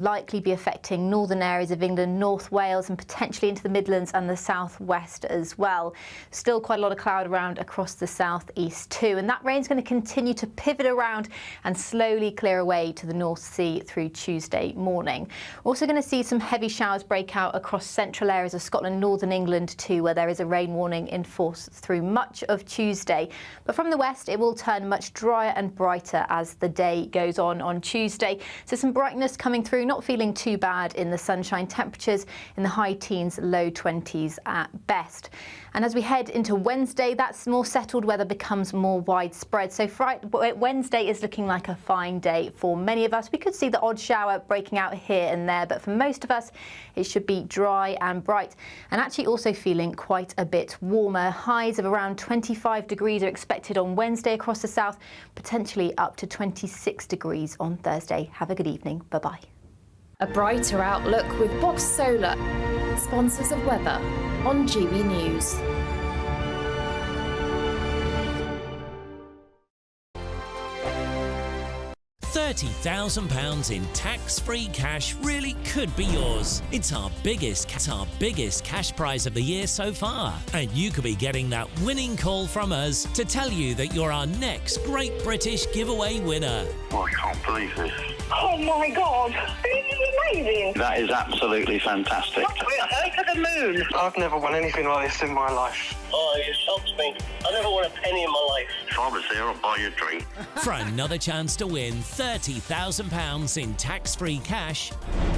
Likely be affecting northern areas of England, North Wales and potentially into the Midlands and the southwest as well. Still quite a lot of cloud around across the southeast too, and that rain's going to continue to pivot around and slowly clear away to the North Sea through Tuesday morning. We're also going to see some heavy showers break out across central areas of Scotland, northern England too, where there is a rain warning in force through much of Tuesday. But from the west it will turn much drier and brighter as the day goes on Tuesday. So some brightness coming through. Not feeling too bad in the sunshine, temperatures in the high teens, low 20s at best. And as we head into Wednesday, that's more settled weather becomes more widespread. So Wednesday is looking like a fine day for many of us. We could see the odd shower breaking out here and there, but for most of us, it should be dry and bright. And actually also feeling quite a bit warmer. Highs of around 25 degrees are expected on Wednesday across the south, potentially up to 26 degrees on Thursday. Have a good evening. Bye-bye. A brighter outlook with Box Solar, sponsors of weather on GB News. £30,000 in tax-free cash really could be yours. It's our biggest cash prize of the year so far. And you could be getting that winning call from us to tell you that you're our next Great British Giveaway winner. Oh, I can't believe this. Oh my God, this is amazing. That is absolutely fantastic. We're over the moon. I've never won anything like this in my life. Oh, you shocked me. I never won a penny in my life. If I was there, I'd buy you a drink. For another chance to win £30,000 in tax-free cash,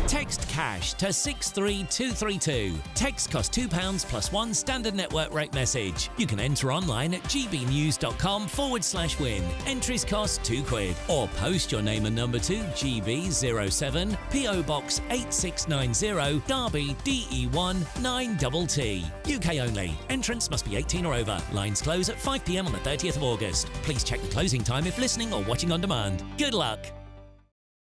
text CASH to 63232. Text costs £2 plus one standard network rate message. You can enter online at gbnews.com/win. Entries cost £2. Or post your name and number to GB07 PO Box 8690 Derby DE1 9TT. UK only. Entrants must be 18 or over. Lines close at 5 p.m. on the 30th of August. Please check the closing time if listening or watching on demand. Good luck.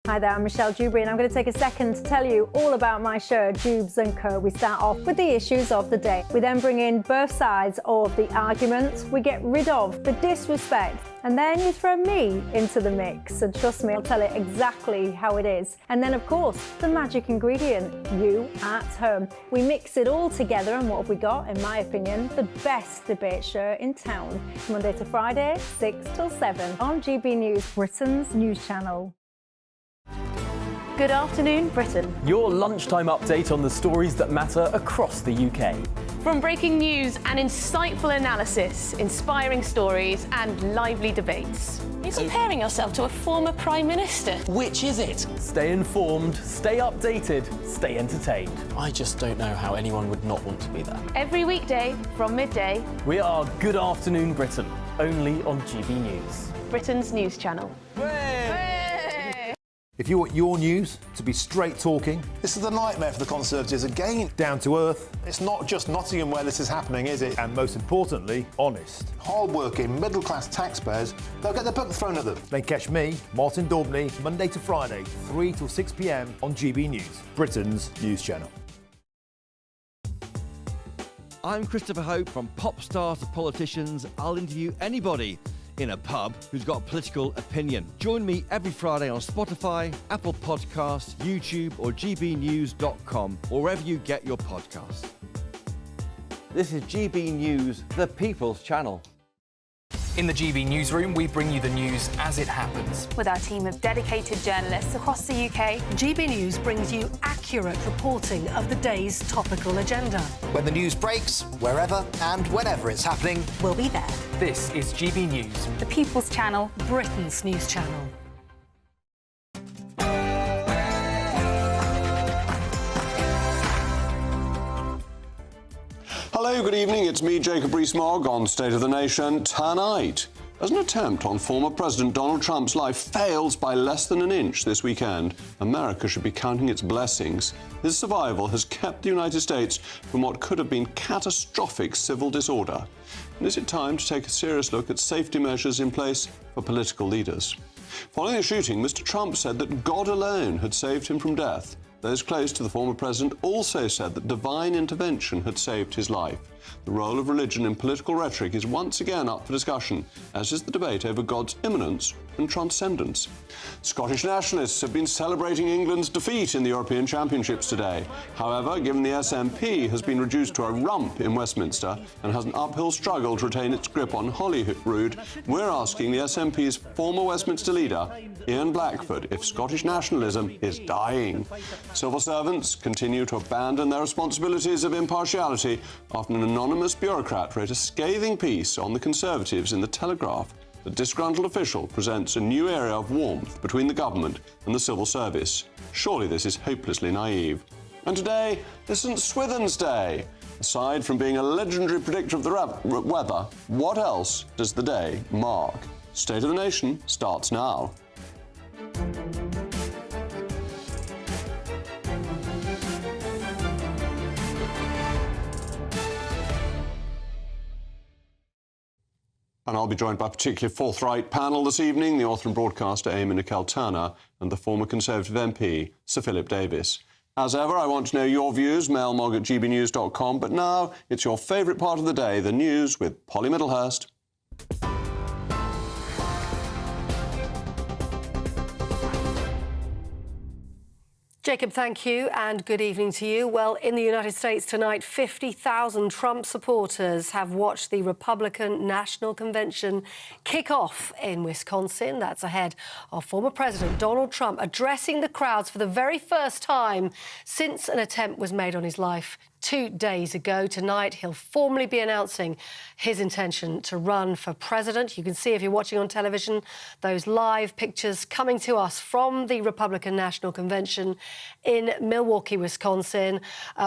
Hi there, I'm Michelle Dewberry and I'm going to take a second to tell you all about my show, Dubes & Co. We start off with the issues of the day. We then bring in both sides of the arguments. We get rid of the disrespect. And then you throw me into the mix. And trust me, I'll tell it exactly how it is. And then, of course, the magic ingredient, you at home. We mix it all together and what have we got, in my opinion, the best debate show in town. Monday to Friday, 6 till 7 on GB News, Britain's news channel. Good afternoon, Britain. Your lunchtime update on the stories that matter across the UK. From breaking news and insightful analysis, inspiring stories and lively debates. You're comparing yourself to a former Prime Minister. Which is it? Stay informed, stay updated, stay entertained. I just don't know how anyone would not want to be there. Every weekday from midday. We are Good Afternoon Britain, only on GB News. Britain's news channel. If you want your news to be straight talking... This is a nightmare for the Conservatives again. Down to earth. It's not just Nottingham where this is happening, is it? And most importantly, honest. Hard-working, middle-class taxpayers, they'll get their book thrown at them. Then catch me, Martin Daubney, Monday to Friday, 3 till 6 p.m. on GB News, Britain's news channel. I'm Christopher Hope. From pop stars to politicians, I'll interview anybody in a pub who's got a political opinion. Join me every Friday on Spotify, Apple Podcasts, YouTube or gbnews.com, or wherever you get your podcasts. This is GB News, the People's Channel. In the GB Newsroom, we bring you the news as it happens. With our team of dedicated journalists across the UK, GB News brings you accurate reporting of the day's topical agenda. When the news breaks, wherever and whenever it's happening, we'll be there. This is GB News, the People's Channel, Britain's news channel. Hello, good evening. It's me, Jacob Rees-Mogg, on State of the Nation tonight. As an attempt on former President Donald Trump's life fails by less than an inch this weekend, America should be counting its blessings. His survival has kept the United States from what could have been catastrophic civil disorder. And is it time to take a serious look at safety measures in place for political leaders? Following the shooting, Mr. Trump said that God alone had saved him from death. Those close to the former president also said that divine intervention had saved his life. The role of religion in political rhetoric is once again up for discussion, as is the debate over God's immanence and transcendence. Scottish nationalists have been celebrating England's defeat in the European Championships today. However, given the SNP has been reduced to a rump in Westminster and has an uphill struggle to retain its grip on Holyrood, we're asking the SNP's former Westminster leader, Ian Blackford, if Scottish nationalism is dying. Civil servants continue to abandon their responsibilities of impartiality after an anonymous bureaucrat wrote a scathing piece on the Conservatives in The Telegraph. The disgruntled official presents a new area of warmth between the government and the civil service. Surely this is hopelessly naive. And today is St Swithin's Day. Aside from being a legendary predictor of the weather, what else does the day mark? State of the Nation starts now. And I'll be joined by a particularly forthright panel this evening, the author and broadcaster Amy Nicole-Turner and the former Conservative MP, Sir Philip Davis. As ever, I want to know your views, mailmog@gbnews.com, but now it's your favourite part of the day, the news with Polly Middlehurst. Jacob, thank you, and good evening to you. Well, in the United States tonight, 50,000 Trump supporters have watched the Republican National Convention kick off in Wisconsin. That's ahead of former President Donald Trump addressing the crowds for the very first time since an attempt was made on his life 2 days ago. Tonight, he'll formally be announcing his intention to run for president. You can see, if you're watching on television, those live pictures coming to us from the Republican National Convention in Milwaukee, Wisconsin.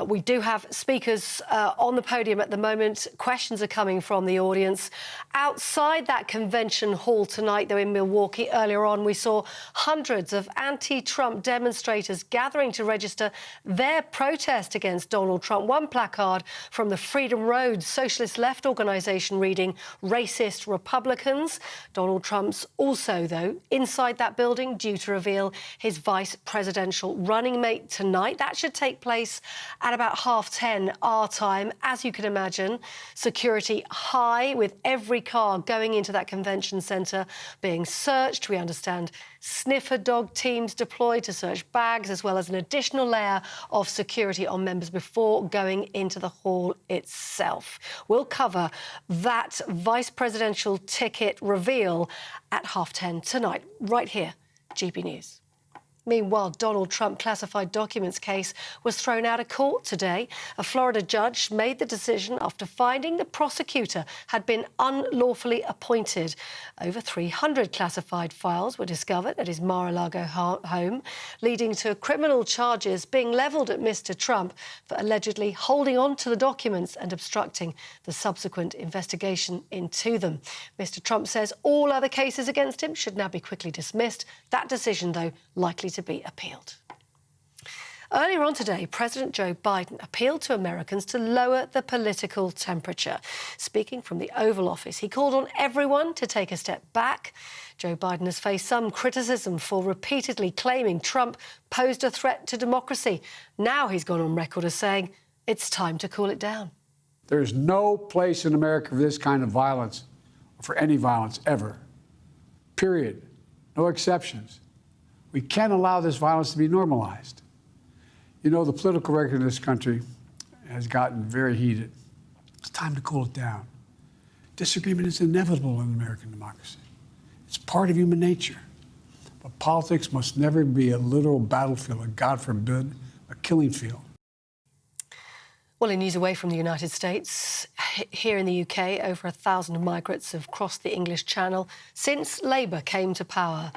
We do have speakers on the podium at the moment. Questions are coming from the audience. Outside that convention hall tonight, though, in Milwaukee, earlier on, we saw hundreds of anti-Trump demonstrators gathering to register their protest against Donald Trump. One placard from the Freedom Road Socialist Left organisation reading "Racist Republicans." Donald Trump's also, though, inside that building, due to reveal his vice presidential running mate tonight. That should take place at about 10:30 our time. As you can imagine, security high, with every car going into that convention centre being searched. We understand sniffer dog teams deployed to search bags, as well as an additional layer of security on members before going into the hall itself. We'll cover that vice presidential ticket reveal at 10:30 tonight, right here, GB News. Meanwhile, Donald Trump classified documents case was thrown out of court today. A Florida judge made the decision after finding the prosecutor had been unlawfully appointed. Over 300 classified files were discovered at his Mar-a-Lago home, leading to criminal charges being levelled at Mr. Trump for allegedly holding on to the documents and obstructing the subsequent investigation into them. Mr. Trump says all other cases against him should now be quickly dismissed. That decision, though, likely to be appealed. Earlier on today, President Joe Biden appealed to Americans to lower the political temperature. Speaking from the Oval Office, he called on everyone to take a step back. Joe Biden has faced some criticism for repeatedly claiming Trump posed a threat to democracy. Now he's gone on record as saying it's time to cool it down. There's no place in America for this kind of violence, or for any violence ever. Period. No exceptions. We can't allow this violence to be normalized. You know, the political record in this country has gotten very heated. It's time to cool it down. Disagreement is inevitable in American democracy. It's part of human nature. But politics must never be a literal battlefield, or God forbid, a killing field. Well, in news away from the United States, here in the UK, over 1,000 migrants have crossed the English Channel since Labour came to power.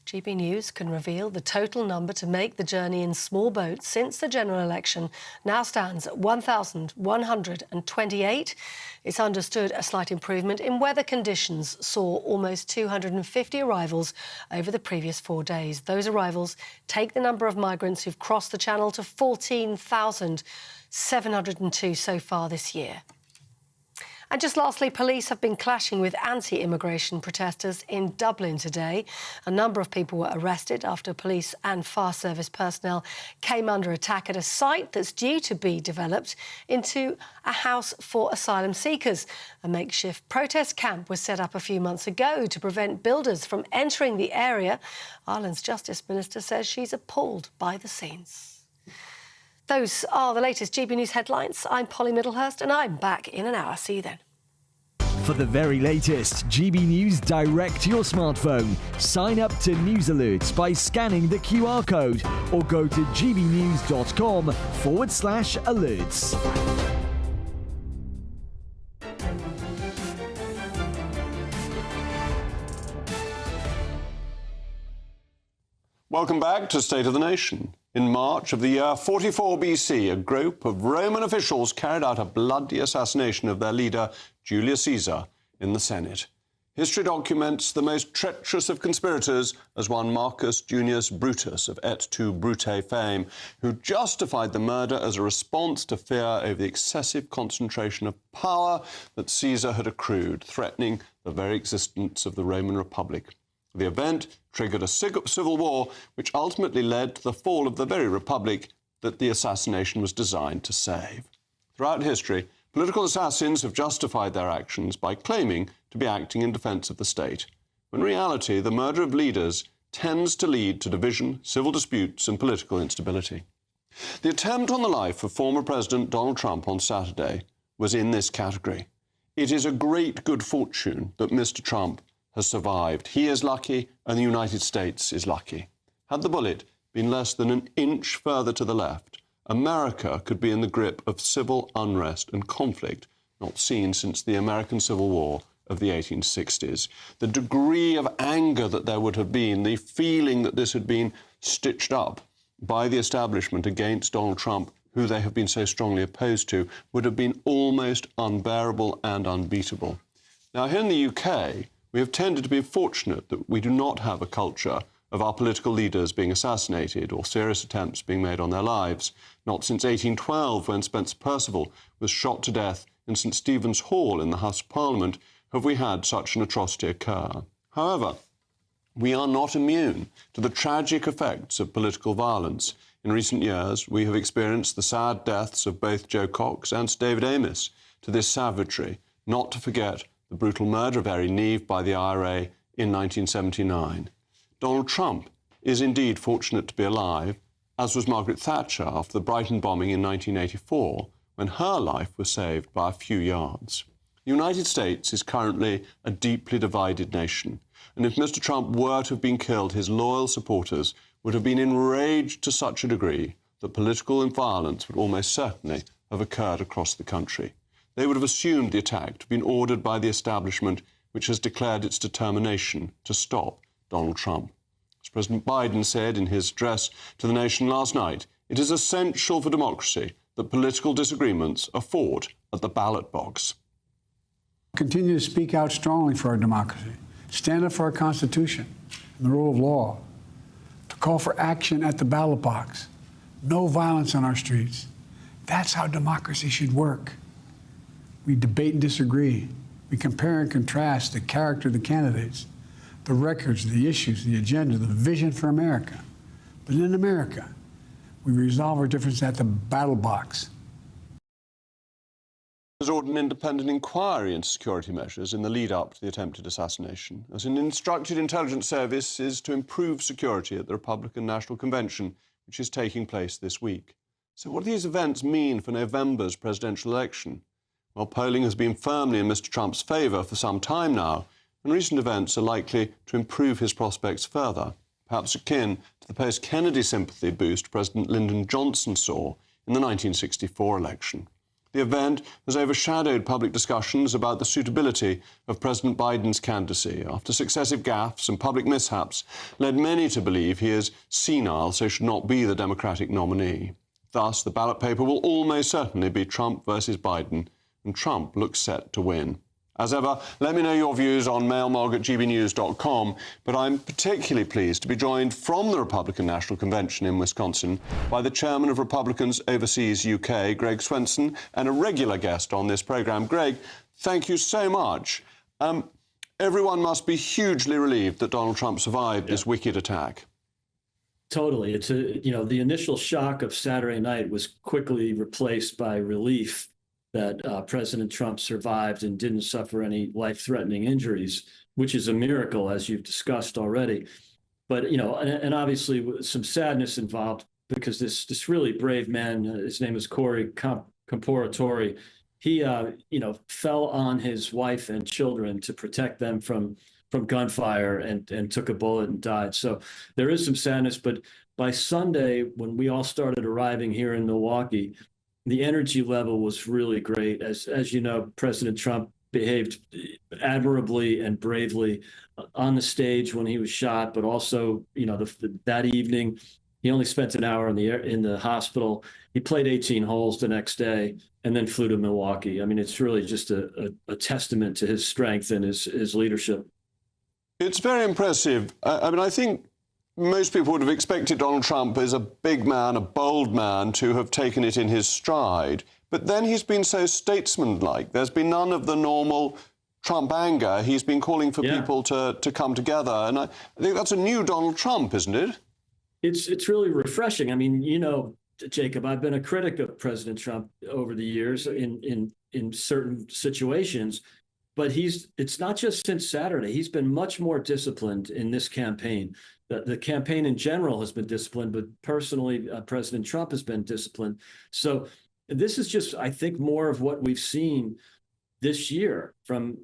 GB News can reveal the total number to make the journey in small boats since the general election now stands at 1,128. It's understood a slight improvement in weather conditions saw almost 250 arrivals over the previous 4 days. Those arrivals take the number of migrants who've crossed the Channel to 14,702 so far this year. And just lastly, police have been clashing with anti-immigration protesters in Dublin today. A number of people were arrested after police and fire service personnel came under attack at a site that's due to be developed into a house for asylum seekers. A makeshift protest camp was set up a few months ago to prevent builders from entering the area. Ireland's Justice Minister says she's appalled by the scenes. Those are the latest GB News headlines. I'm Polly Middlehurst and I'm back in an hour. See you then. For the very latest GB News direct to your smartphone, sign up to News Alerts by scanning the QR code or go to gbnews.com/alerts. Welcome back to State of the Nation. In March of the year 44 BC, a group of Roman officials carried out a bloody assassination of their leader, Julius Caesar, in the Senate. History documents the most treacherous of conspirators as one Marcus Junius Brutus of Et tu, Brute fame, who justified the murder as a response to fear over the excessive concentration of power that Caesar had accrued, threatening the very existence of the Roman Republic. The event triggered a civil war, which ultimately led to the fall of the very republic that the assassination was designed to save. Throughout history, political assassins have justified their actions by claiming to be acting in defense of the state, when in reality the murder of leaders tends to lead to division, civil disputes and political instability. The attempt on the life of former President Donald Trump on Saturday was in this category. It is a great good fortune that Mr. Trump has survived. He is lucky, and the United States is lucky. Had the bullet been less than an inch further to the left, America could be in the grip of civil unrest and conflict not seen since the American Civil War of the 1860s. The degree of anger that there would have been, the feeling that this had been stitched up by the establishment against Donald Trump, who they have been so strongly opposed to, would have been almost unbearable and unbeatable. Now, here in the UK, we have tended to be fortunate that we do not have a culture of our political leaders being assassinated or serious attempts being made on their lives. Not since 1812, when Spencer Perceval was shot to death in St Stephen's Hall in the House of Parliament, have we had such an atrocity occur. However, we are not immune to the tragic effects of political violence. In recent years, we have experienced the sad deaths of both Joe Cox and Sir David Amess. To this savagery, not to forget the brutal murder of Harry Neve by the IRA in 1979. Donald Trump is indeed fortunate to be alive, as was Margaret Thatcher after the Brighton bombing in 1984, when her life was saved by a few yards. The United States is currently a deeply divided nation, and if Mr. Trump were to have been killed, his loyal supporters would have been enraged to such a degree that political violence would almost certainly have occurred across the country. They would have assumed the attack to have been ordered by the establishment, which has declared its determination to stop Donald Trump. As President Biden said in his address to the nation last night, it is essential for democracy that political disagreements are fought at the ballot box. Continue to speak out strongly for our democracy, stand up for our Constitution and the rule of law, to call for action at the ballot box, no violence on our streets. That's how democracy should work. We debate and disagree. We compare and contrast the character of the candidates, the records, the issues, the agenda, the vision for America. But in America, we resolve our differences at the battle box. Has ordered an independent inquiry into security measures in the lead-up to the attempted assassination, as an instructed intelligence service is to improve security at the Republican National Convention, which is taking place this week. So what do these events mean for November's presidential election? Well, polling has been firmly in Mr. Trump's favour for some time now, and recent events are likely to improve his prospects further, perhaps akin to the post-Kennedy sympathy boost President Lyndon Johnson saw in the 1964 election. The event has overshadowed public discussions about the suitability of President Biden's candidacy after successive gaffes and public mishaps led many to believe he is senile, so should not be the Democratic nominee. Thus, the ballot paper will almost certainly be Trump versus Biden, and Trump looks set to win. As ever, let me know your views on mailmog@gbnews.com, but I'm particularly pleased to be joined from the Republican National Convention in Wisconsin by the chairman of Republicans Overseas UK, Greg Swenson, and a regular guest on this programme. Greg, thank you so much. Everyone must be hugely relieved that Donald Trump survived this wicked attack. Totally. It's the initial shock of Saturday night was quickly replaced by relief that President Trump survived and didn't suffer any life-threatening injuries, which is a miracle, as you've discussed already. But, and obviously some sadness involved because this really brave man, his name is Corey Camporatore, he, fell on his wife and children to protect them from gunfire and took a bullet and died. So there is some sadness, but by Sunday, when we all started arriving here in Milwaukee, the energy level was really great. As you know, President Trump behaved admirably and bravely on the stage when he was shot, but also, that evening, he only spent an hour in the hospital. He played 18 holes the next day and then flew to Milwaukee. I mean, it's really just a testament to his strength and his leadership. It's very impressive. I think most people would have expected Donald Trump as a big man, a bold man, to have taken it in his stride. But then he's been so statesmanlike. There's been none of the normal Trump anger. He's been calling for people to come together. And I think that's a new Donald Trump, isn't it? It's really refreshing. I mean, Jacob, I've been a critic of President Trump over the years in certain situations. But it's not just since Saturday. He's been much more disciplined in this campaign. The campaign in general has been disciplined, but personally, President Trump has been disciplined. So this is just, I think, more of what we've seen this year from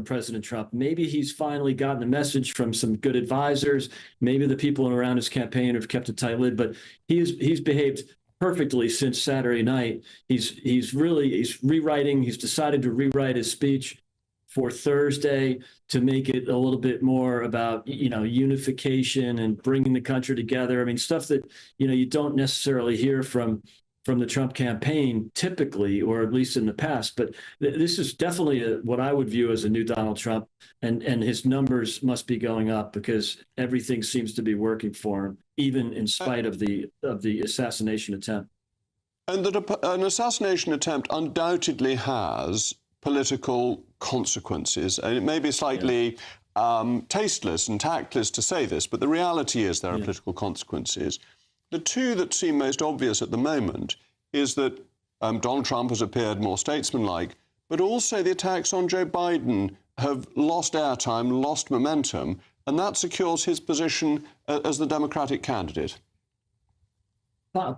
President Trump. Maybe he's finally gotten a message from some good advisors. Maybe the people around his campaign have kept a tight lid, but he's behaved perfectly since Saturday night. He's rewriting. He's decided to rewrite his speech for Thursday to make it a little bit more about, unification and bringing the country together. I mean, stuff that, you don't necessarily hear from the Trump campaign typically, or at least in the past. But this is definitely what I would view as a new Donald Trump, and his numbers must be going up because everything seems to be working for him, even in spite of the assassination attempt. And that an assassination attempt undoubtedly has political consequences. And it may be slightly tasteless and tactless to say this, but the reality is there are political consequences. The two that seem most obvious at the moment is that Donald Trump has appeared more statesmanlike, but also the attacks on Joe Biden have lost airtime, lost momentum, and that secures his position as the Democratic candidate.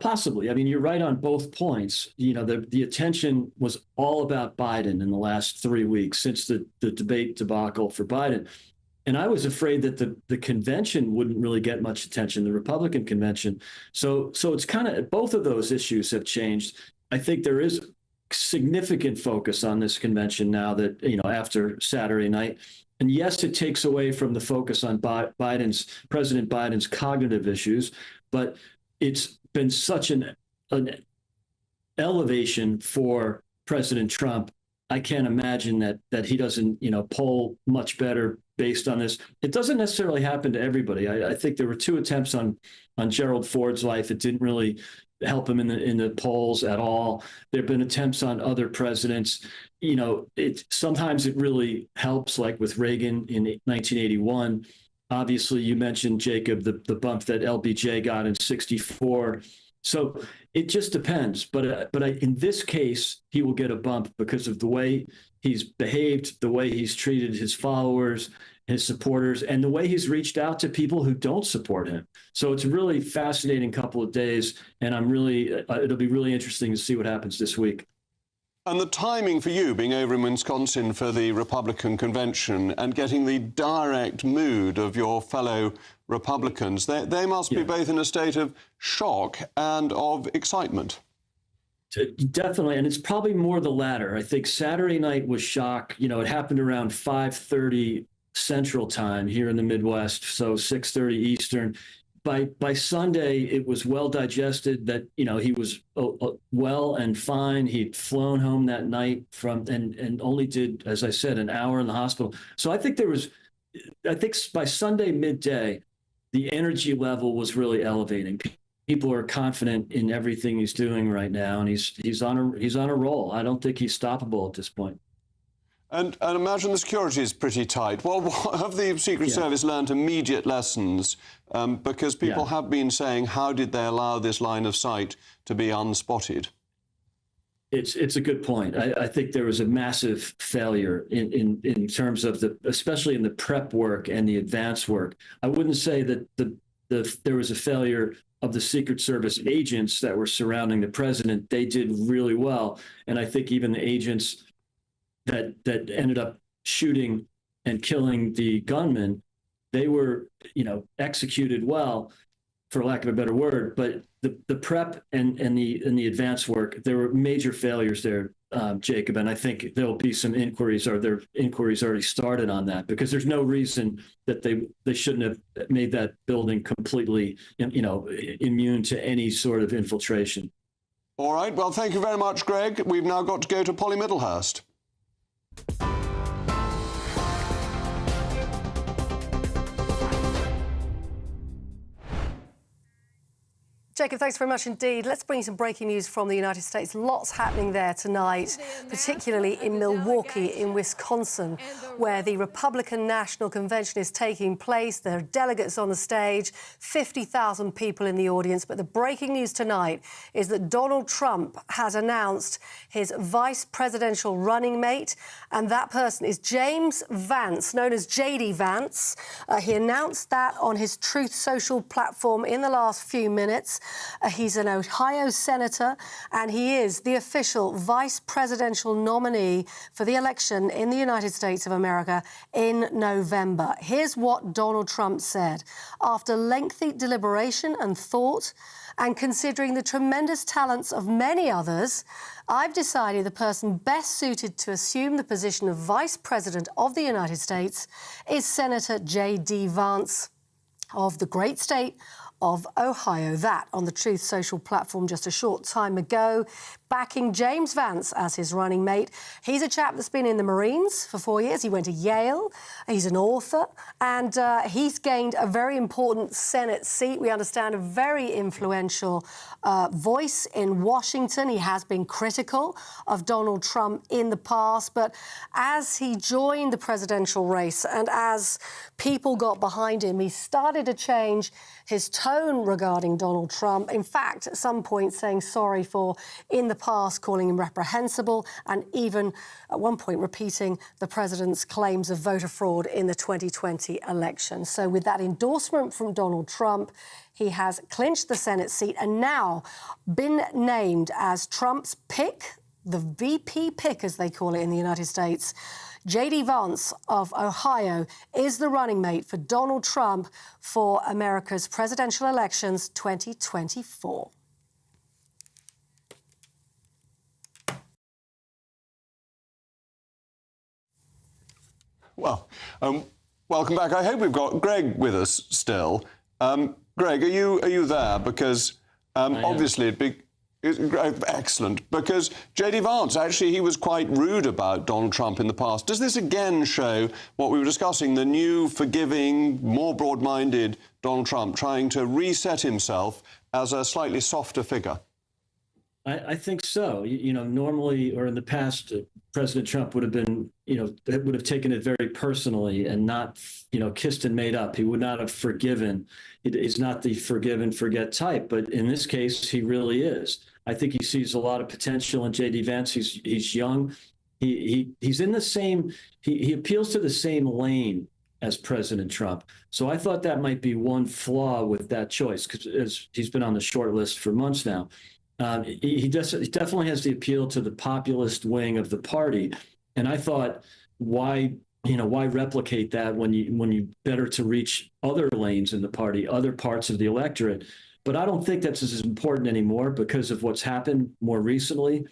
Possibly. I mean, you're right on both points. The attention was all about Biden in the last 3 weeks since the debate debacle for Biden. And I was afraid that the convention wouldn't really get much attention, the Republican convention. So it's kind of both of those issues have changed. I think there is significant focus on this convention now that, after Saturday night. And yes, it takes away from the focus on President Biden's cognitive issues, but it's been such an elevation for President Trump. I can't imagine that he doesn't, poll much better based on this. It doesn't necessarily happen to everybody. I think there were 2 attempts on Gerald Ford's life. It didn't really help him in the polls at all. There have been attempts on other presidents. Sometimes it really helps, like with Reagan in 1981. Obviously, you mentioned, Jacob, the bump that LBJ got in 1964. So it just depends. But in this case, he will get a bump because of the way he's behaved, the way he's treated his followers, his supporters, and the way he's reached out to people who don't support him. So it's a really fascinating couple of days, and it'll be really interesting to see what happens this week. And the timing for you being over in Wisconsin for the Republican convention and getting the direct mood of your fellow Republicans, they must be both in a state of shock and of excitement. Definitely, and it's probably more the latter. I think Saturday night was shock. It happened around 5:30 Central Time here in the Midwest, so 6:30 Eastern. by Sunday, it was well digested that, he was well and fine. He'd flown home that night and only did, as I said, an hour in the hospital. So I think by Sunday midday, the energy level was really elevating. People are confident in everything he's doing right now, and he's on a roll. I don't think he's stoppable at this point. And imagine the security is pretty tight. Well, have the Secret Service learned immediate lessons? Because people have been saying, how did they allow this line of sight to be unspotted? It's a good point. I think there was a massive failure in terms of especially in the prep work and the advance work. I wouldn't say that there was a failure of the Secret Service agents that were surrounding the president. They did really well, and I think even the agents that ended up shooting and killing the gunman, they were, executed well, for lack of a better word. But the prep and the advance work, there were major failures there, Jacob. And I think there'll be some inquiries, or their inquiries already started on that, because there's no reason that they shouldn't have made that building completely, immune to any sort of infiltration. All right. Well, thank you very much, Greg. We've now got to go to Polly Middlehurst. Jacob, thanks very much indeed. Let's bring you some breaking news from the United States. Lots happening there tonight, particularly in Milwaukee, in Wisconsin, where the Republican National Convention is taking place. There are delegates on the stage, 50,000 people in the audience. But the breaking news tonight is that Donald Trump has announced his vice presidential running mate, and that person is James Vance, known as J.D. Vance. He announced that on his Truth Social platform in the last few minutes. He's an Ohio senator, and he is the official vice presidential nominee for the election in the United States of America in November. Here's what Donald Trump said. After lengthy deliberation and thought, and considering the tremendous talents of many others, I've decided the person best suited to assume the position of Vice President of the United States is Senator J.D. Vance of the great state of Ohio. That on the Truth Social platform just a short time ago, backing James Vance as his running mate. He's a chap that's been in the Marines for 4 years. He went to Yale. He's an author, and he's gained a very important Senate seat. We understand a very influential voice in Washington. He has been critical of Donald Trump in the past, but as he joined the presidential race and as people got behind him, he started to change his tone regarding Donald Trump. In fact, at some point saying sorry for, in the past, calling him reprehensible, and even at one point repeating the president's claims of voter fraud in the 2020 election. So with that endorsement from Donald Trump, he has clinched the Senate seat and now been named as Trump's pick, the VP pick, as they call it in the United States. J.D. Vance of Ohio is the running mate for Donald Trump for America's presidential elections 2024. Well, welcome back. I hope we've got Greg with us still. Greg, are you there? Because obviously it's excellent. Because J.D. Vance, actually, he was quite rude about Donald Trump in the past. Does this again show what we were discussing, the new, forgiving, more broad-minded Donald Trump trying to reset himself as a slightly softer figure? I think so. Normally, or in the past, President Trump would have been, would have taken it very personally and not, kissed and made up. He would not have forgiven. He's not the forgive and forget type, but in this case, he really is. I think he sees a lot of potential in J.D. Vance. He's young. He's in the same. He appeals to the same lane as President Trump. So I thought that might be one flaw with that choice, because he's been on the short list for months now. He definitely has the appeal to the populist wing of the party, and I thought, why replicate that when you better to reach other lanes in the party, other parts of the electorate? But I don't think that's as important anymore because of what's happened more recently.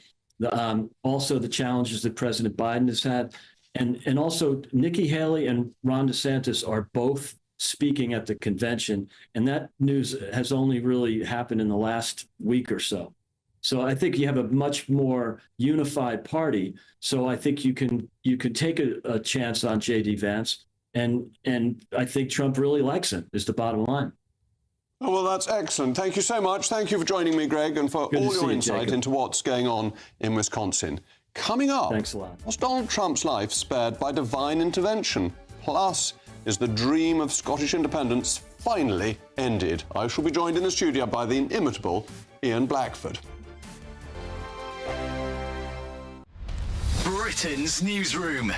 Also the challenges that President Biden has had, and also Nikki Haley and Ron DeSantis are both speaking at the convention. And that news has only really happened in the last week or so. So I think you have a much more unified party. So I think you can take a chance on J.D. Vance. And I think Trump really likes him, is the bottom line. Oh, well, that's excellent. Thank you so much. Thank you for joining me, Greg, and for all your insight into what's going on in Wisconsin. Coming up, thanks a lot. Was Donald Trump's life spared by divine intervention? Plus, is the dream of Scottish independence finally ended? I shall be joined in the studio by the inimitable Ian Blackford. Britain's Newsroom.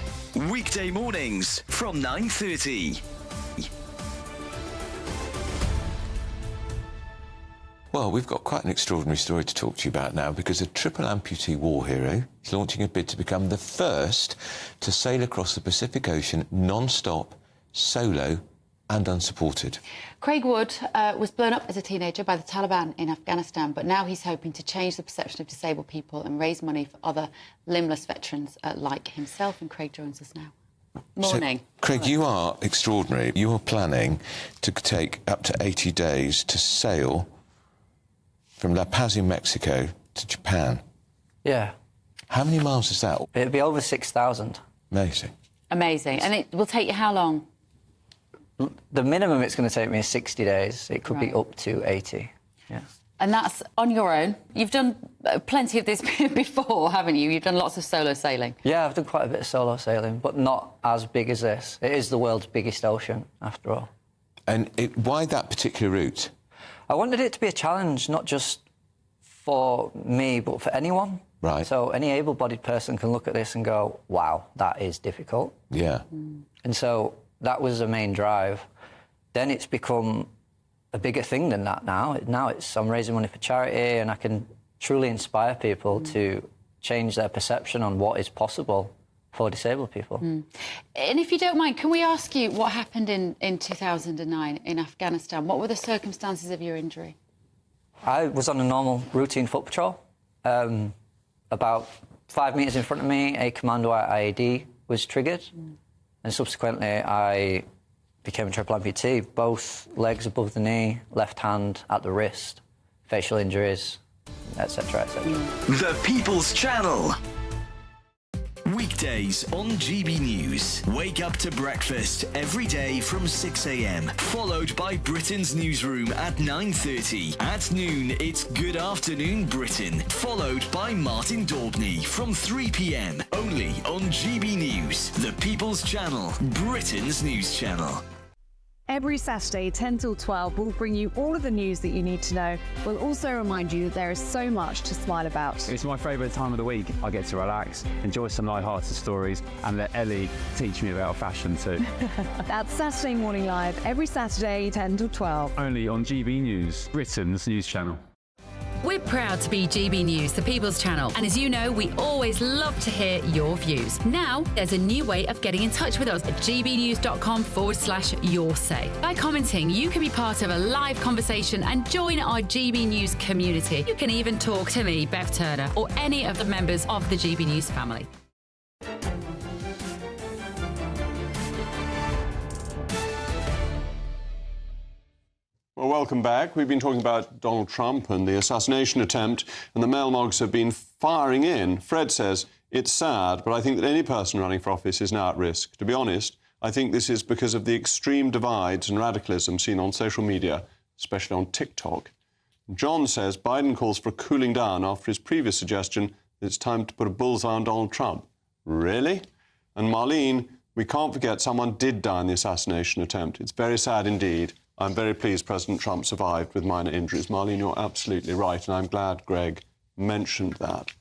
Weekday mornings from 9:30. Well, we've got quite an extraordinary story to talk to you about now, because a triple amputee war hero is launching a bid to become the first to sail across the Pacific Ocean non-stop, solo and unsupported. Craig Wood was blown up as a teenager by the Taliban in Afghanistan, but now he's hoping to change the perception of disabled people and raise money for other limbless veterans like himself. And Craig joins us now. Morning. So, Craig, you are extraordinary. You are planning to take up to 80 days to sail from La Paz in Mexico to Japan. Yeah. How many miles is that? It'll be over 6,000. Amazing. Amazing. And it will take you how long? The minimum it's going to take me is 60 days. It could be up to 80. Yeah. And that's on your own. You've done plenty of this before, haven't you? You've done lots of solo sailing. Yeah, I've done quite a bit of solo sailing, but not as big as this. It is the world's biggest ocean, after all. And why that particular route? I wanted it to be a challenge, not just for me, but for anyone. Right. So any able-bodied person can look at this and go, wow, that is difficult. Yeah. And so that was the main drive. Then it's become a bigger thing than that now. Now I'm raising money for charity, and I can truly inspire people to change their perception on what is possible for disabled people. And if you don't mind, can we ask you what happened in 2009 in Afghanistan? What were the circumstances of your injury? I was on a normal routine foot patrol. About 5 metres in front of me, a commando IED was triggered. And subsequently, I became a triple amputee. Both legs above the knee, left hand at the wrist, facial injuries, etc., etc. The People's Channel. Weekdays on GB News. Wake up to breakfast every day from 6 a.m. Followed by Britain's Newsroom at 9:30. At noon, it's Good Afternoon Britain. Followed by Martin Daubney from 3 p.m. Only on GB News. The People's Channel. Britain's News Channel. Every Saturday, 10 till 12, we'll bring you all of the news that you need to know. We'll also remind you that there is so much to smile about. It's my favourite time of the week. I get to relax, enjoy some light-hearted stories, and let Ellie teach me about fashion too. That's Saturday Morning Live, every Saturday, 10 till 12. Only on GB News, Britain's news channel. We're proud to be GB News, the People's Channel. And as you know, we always love to hear your views. Now, there's a new way of getting in touch with us at gbnews.com/yoursay. By commenting, you can be part of a live conversation and join our GB News community. You can even talk to me, Bev Turner, or any of the members of the GB News family. Well, welcome back. We've been talking about Donald Trump and the assassination attempt, and the mailmogs have been firing in. Fred says, it's sad, but I think that any person running for office is now at risk. To be honest, I think this is because of the extreme divides and radicalism seen on social media, especially on TikTok. John says Biden calls for a cooling down after his previous suggestion that it's time to put a bullseye on Donald Trump. Really? And Marlene, we can't forget someone did die in the assassination attempt. It's very sad indeed. I'm very pleased President Trump survived with minor injuries. Marlene, you're absolutely right, and I'm glad Greg mentioned that.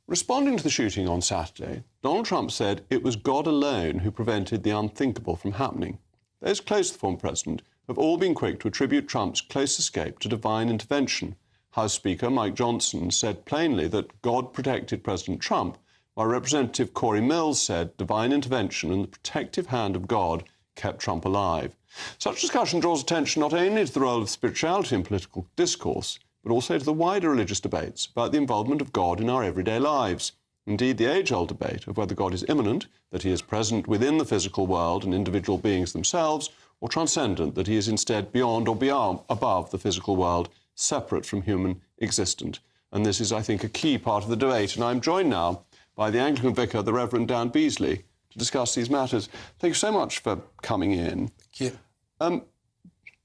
Responding to the shooting on Saturday, Donald Trump said it was God alone who prevented the unthinkable from happening. Those close to the former president have all been quick to attribute Trump's close escape to divine intervention. House Speaker Mike Johnson said plainly that God protected President Trump, while Representative Corey Mills said divine intervention and the protective hand of God kept Trump alive. Such discussion draws attention not only to the role of spirituality in political discourse, but also to the wider religious debates about the involvement of God in our everyday lives. Indeed, the age-old debate of whether God is immanent, that he is present within the physical world and individual beings themselves, or transcendent, that he is instead beyond or above the physical world, separate from human existence. And this is, I think, a key part of the debate. And I'm joined now by the Anglican vicar, the Reverend Dan Beasley, to discuss these matters. Thank you so much for coming in. Thank you.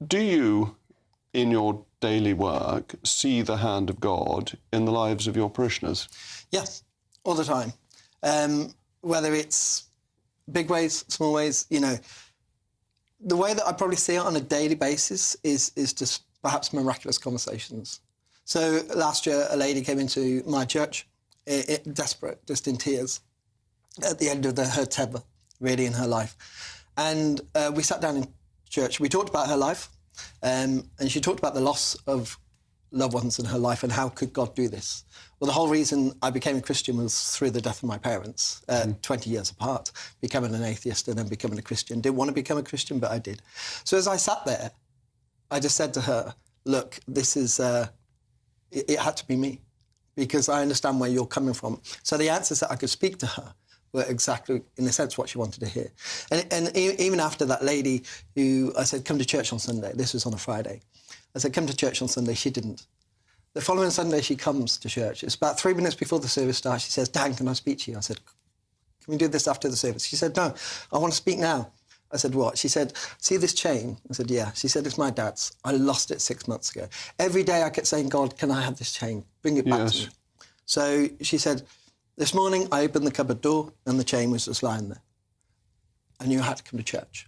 Do you, in your daily work, see the hand of God in the lives of your parishioners? Yes, all the time. Whether it's big ways, small ways, you know. The way that I probably see it on a daily basis is just perhaps miraculous conversations. So last year, a lady came into my church, desperate, just in tears, at the end of her tether, really, in her life. And we sat down in church. We talked about her life, and she talked about the loss of loved ones in her life and how could God do this. Well, the whole reason I became a Christian was through the death of my parents, 20 years apart, becoming an atheist and then becoming a Christian. Didn't want to become a Christian, but I did. So as I sat there, I just said to her, look, this is, it had to be me, because I understand where you're coming from. So the answers that I could speak to her were exactly, in a sense, what she wanted to hear. And even after that lady who, I said, come to church on Sunday, this was on a Friday. I said, come to church on Sunday, she didn't. The following Sunday, she comes to church. It's about 3 minutes before the service starts. She says, Dan, can I speak to you? I said, can we do this after the service? She said, no, I want to speak now. I said, what? She said, see this chain? I said, yeah. She said, it's my dad's. I lost it 6 months ago. Every day I kept saying, God, can I have this chain? Bring it back to me. So she said, this morning I opened the cupboard door and the chain was just lying there. I knew I had to come to church.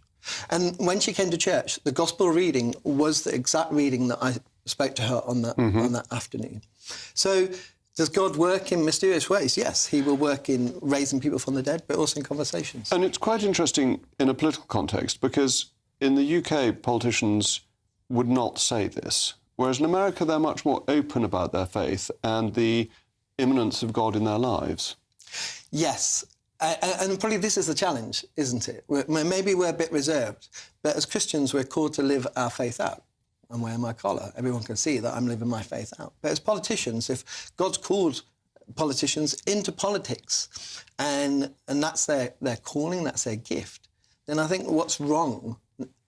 And when she came to church, the gospel reading was the exact reading that I spoke to her on that afternoon. So does God work in mysterious ways? Yes, he will work in raising people from the dead, but also in conversations. And it's quite interesting in a political context, because in the UK, politicians would not say this, whereas in America, they're much more open about their faith and the immanence of God in their lives. Yes. And probably this is the challenge, isn't it? Maybe we're a bit reserved, but as Christians, we're called to live our faith out. I'm wearing my collar. Everyone can see that I'm living my faith out. But as politicians, if God's called politicians into politics and that's their calling, that's their gift, then I think what's wrong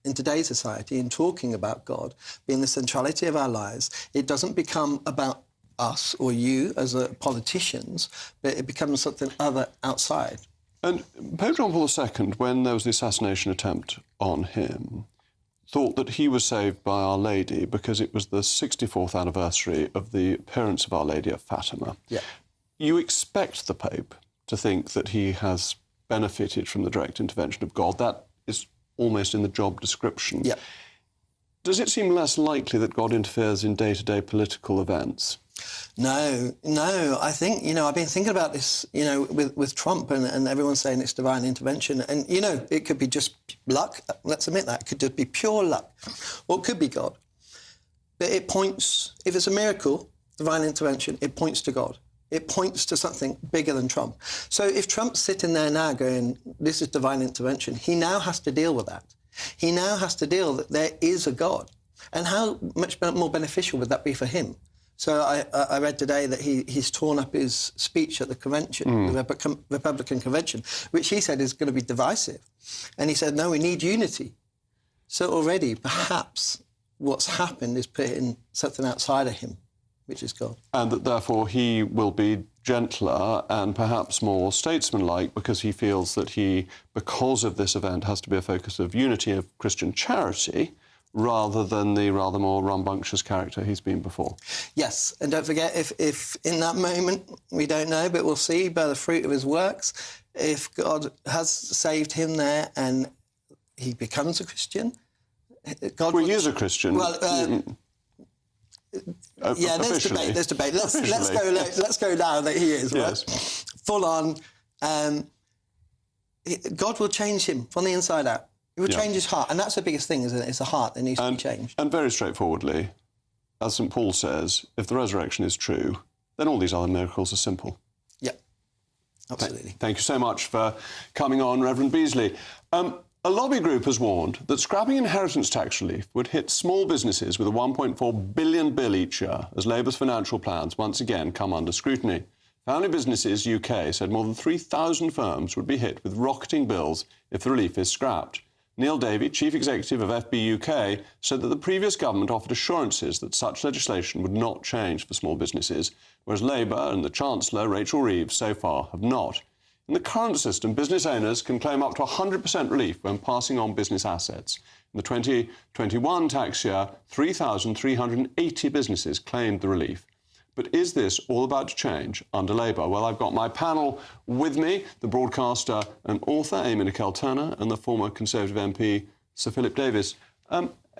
in today's society in talking about God being the centrality of our lives, it doesn't become about us or you as politicians, but it becomes something other outside. And Pope John Paul II, when there was the assassination attempt on him, thought that he was saved by Our Lady because it was the 64th anniversary of the appearance of Our Lady at Fatima. Yeah. You expect the Pope to think that he has benefited from the direct intervention of God. That is almost in the job description. Yeah. Does it seem less likely that God interferes in day-to-day political events? No. I think, I've been thinking about this, with Trump and everyone's saying it's divine intervention. And, it could be just luck. Let's admit that. It could just be pure luck. Or it could be God. But it points, if it's a miracle, divine intervention, it points to God. It points to something bigger than Trump. So if Trump's sitting there now going, this is divine intervention, he now has to deal with that. He now has to deal that there is a God. And how much more beneficial would that be for him? So I read today that he's torn up his speech at the convention, the Republican convention, which he said is going to be divisive. And he said, no, we need unity. So already, perhaps, what's happened is putting something outside of him, which is God. And that therefore he will be gentler and perhaps more statesmanlike because he feels that he, because of this event, has to be a focus of unity of Christian charity, rather than the rather more rambunctious character he's been before. Yes, and don't forget, if in that moment, we don't know, but we'll see by the fruit of his works, if God has saved him there and he becomes a Christian, God he is a Christian. Well, yeah, there's debate. Let's go now that he is, right? Yes. Full on. God will change him from the inside out. It will change his heart, and that's the biggest thing, isn't it? It's the heart that needs to be changed. And very straightforwardly, as St Paul says, if the resurrection is true, then all these other miracles are simple. Yeah, absolutely. Thank you so much for coming on, Reverend Beasley. A lobby group has warned that scrapping inheritance tax relief would hit small businesses with a £1.4 billion bill each year as Labour's financial plans once again come under scrutiny. Family Businesses UK said more than 3,000 firms would be hit with rocketing bills if the relief is scrapped. Neil Davey, Chief Executive of FB UK, said that the previous government offered assurances that such legislation would not change for small businesses, whereas Labour and the Chancellor, Rachel Reeves, so far have not. In the current system, business owners can claim up to 100% relief when passing on business assets. In the 2021 tax year, 3,380 businesses claimed the relief. But is this all about to change under Labour? Well, I've got my panel with me, the broadcaster and author, Amy Nicole-Turner, and the former Conservative MP, Sir Philip Davis.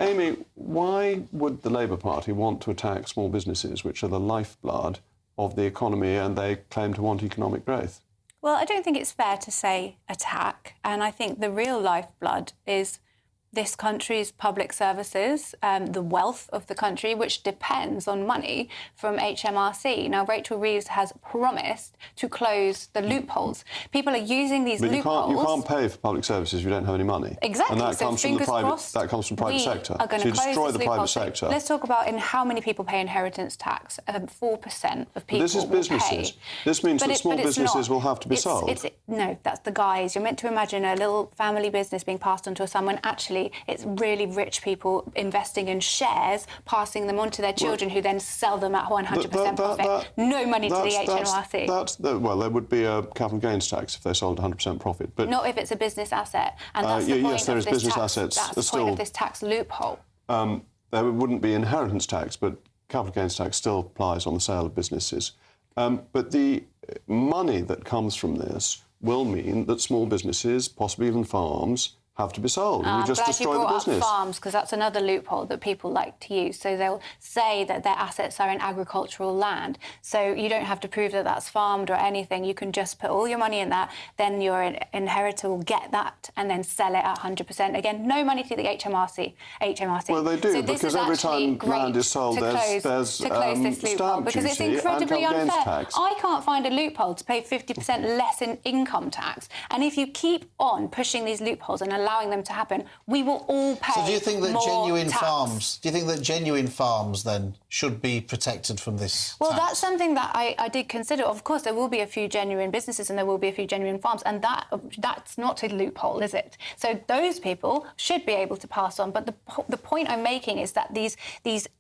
Amy, why would the Labour Party want to attack small businesses, which are the lifeblood of the economy, and they claim to want economic growth? Well, I don't think it's fair to say attack. And I think the real lifeblood is this country's public services, the wealth of the country, which depends on money from HMRC. Now, Rachel Reeves has promised to close the loopholes. People are using these loopholes. You can't pay for public services if you don't have any money. Exactly. And that comes from the private sector. Are going so you to close destroy this the private loophole. sector. Let's talk about in how many people pay inheritance tax. 4% of people This is businesses. This means that small businesses will have to be sold. No, that's the guise. You're meant to imagine a little family business being passed on to someone. Actually, it's really rich people investing in shares, passing them on to their children, who then sell them at 100% profit. No money to the HMRC. Well, there would be a capital gains tax if they sold 100% profit, but not if it's a business asset. And that's the point yes, there of is this business tax. assets. That's the point of this tax loophole. There wouldn't be inheritance tax, but capital gains tax still applies on the sale of businesses. But the money that comes from this will mean that small businesses, possibly even farms, have to be sold. You just destroy the business. Up farms, because that's another loophole that people like to use. So they'll say that their assets are in agricultural land. So you don't have to prove that that's farmed or anything. You can just put all your money in that. Then your inheritor will get that and then sell it at 100%. Again, no money to the HMRC. Well, they do, because every time land is sold, there's stamp because it's duty incredibly and unfair. tax. I can't find a loophole to pay 50% less in income tax. And if you keep on pushing these loopholes and allowing them to happen, we will all pay more tax. So do you think that genuine farms then should be protected from this Well, tax? that's something that I did consider. Of course, there will be a few genuine businesses and there will be a few genuine farms, and that's not a loophole, is it? So those people should be able to pass on. But the point I'm making is that these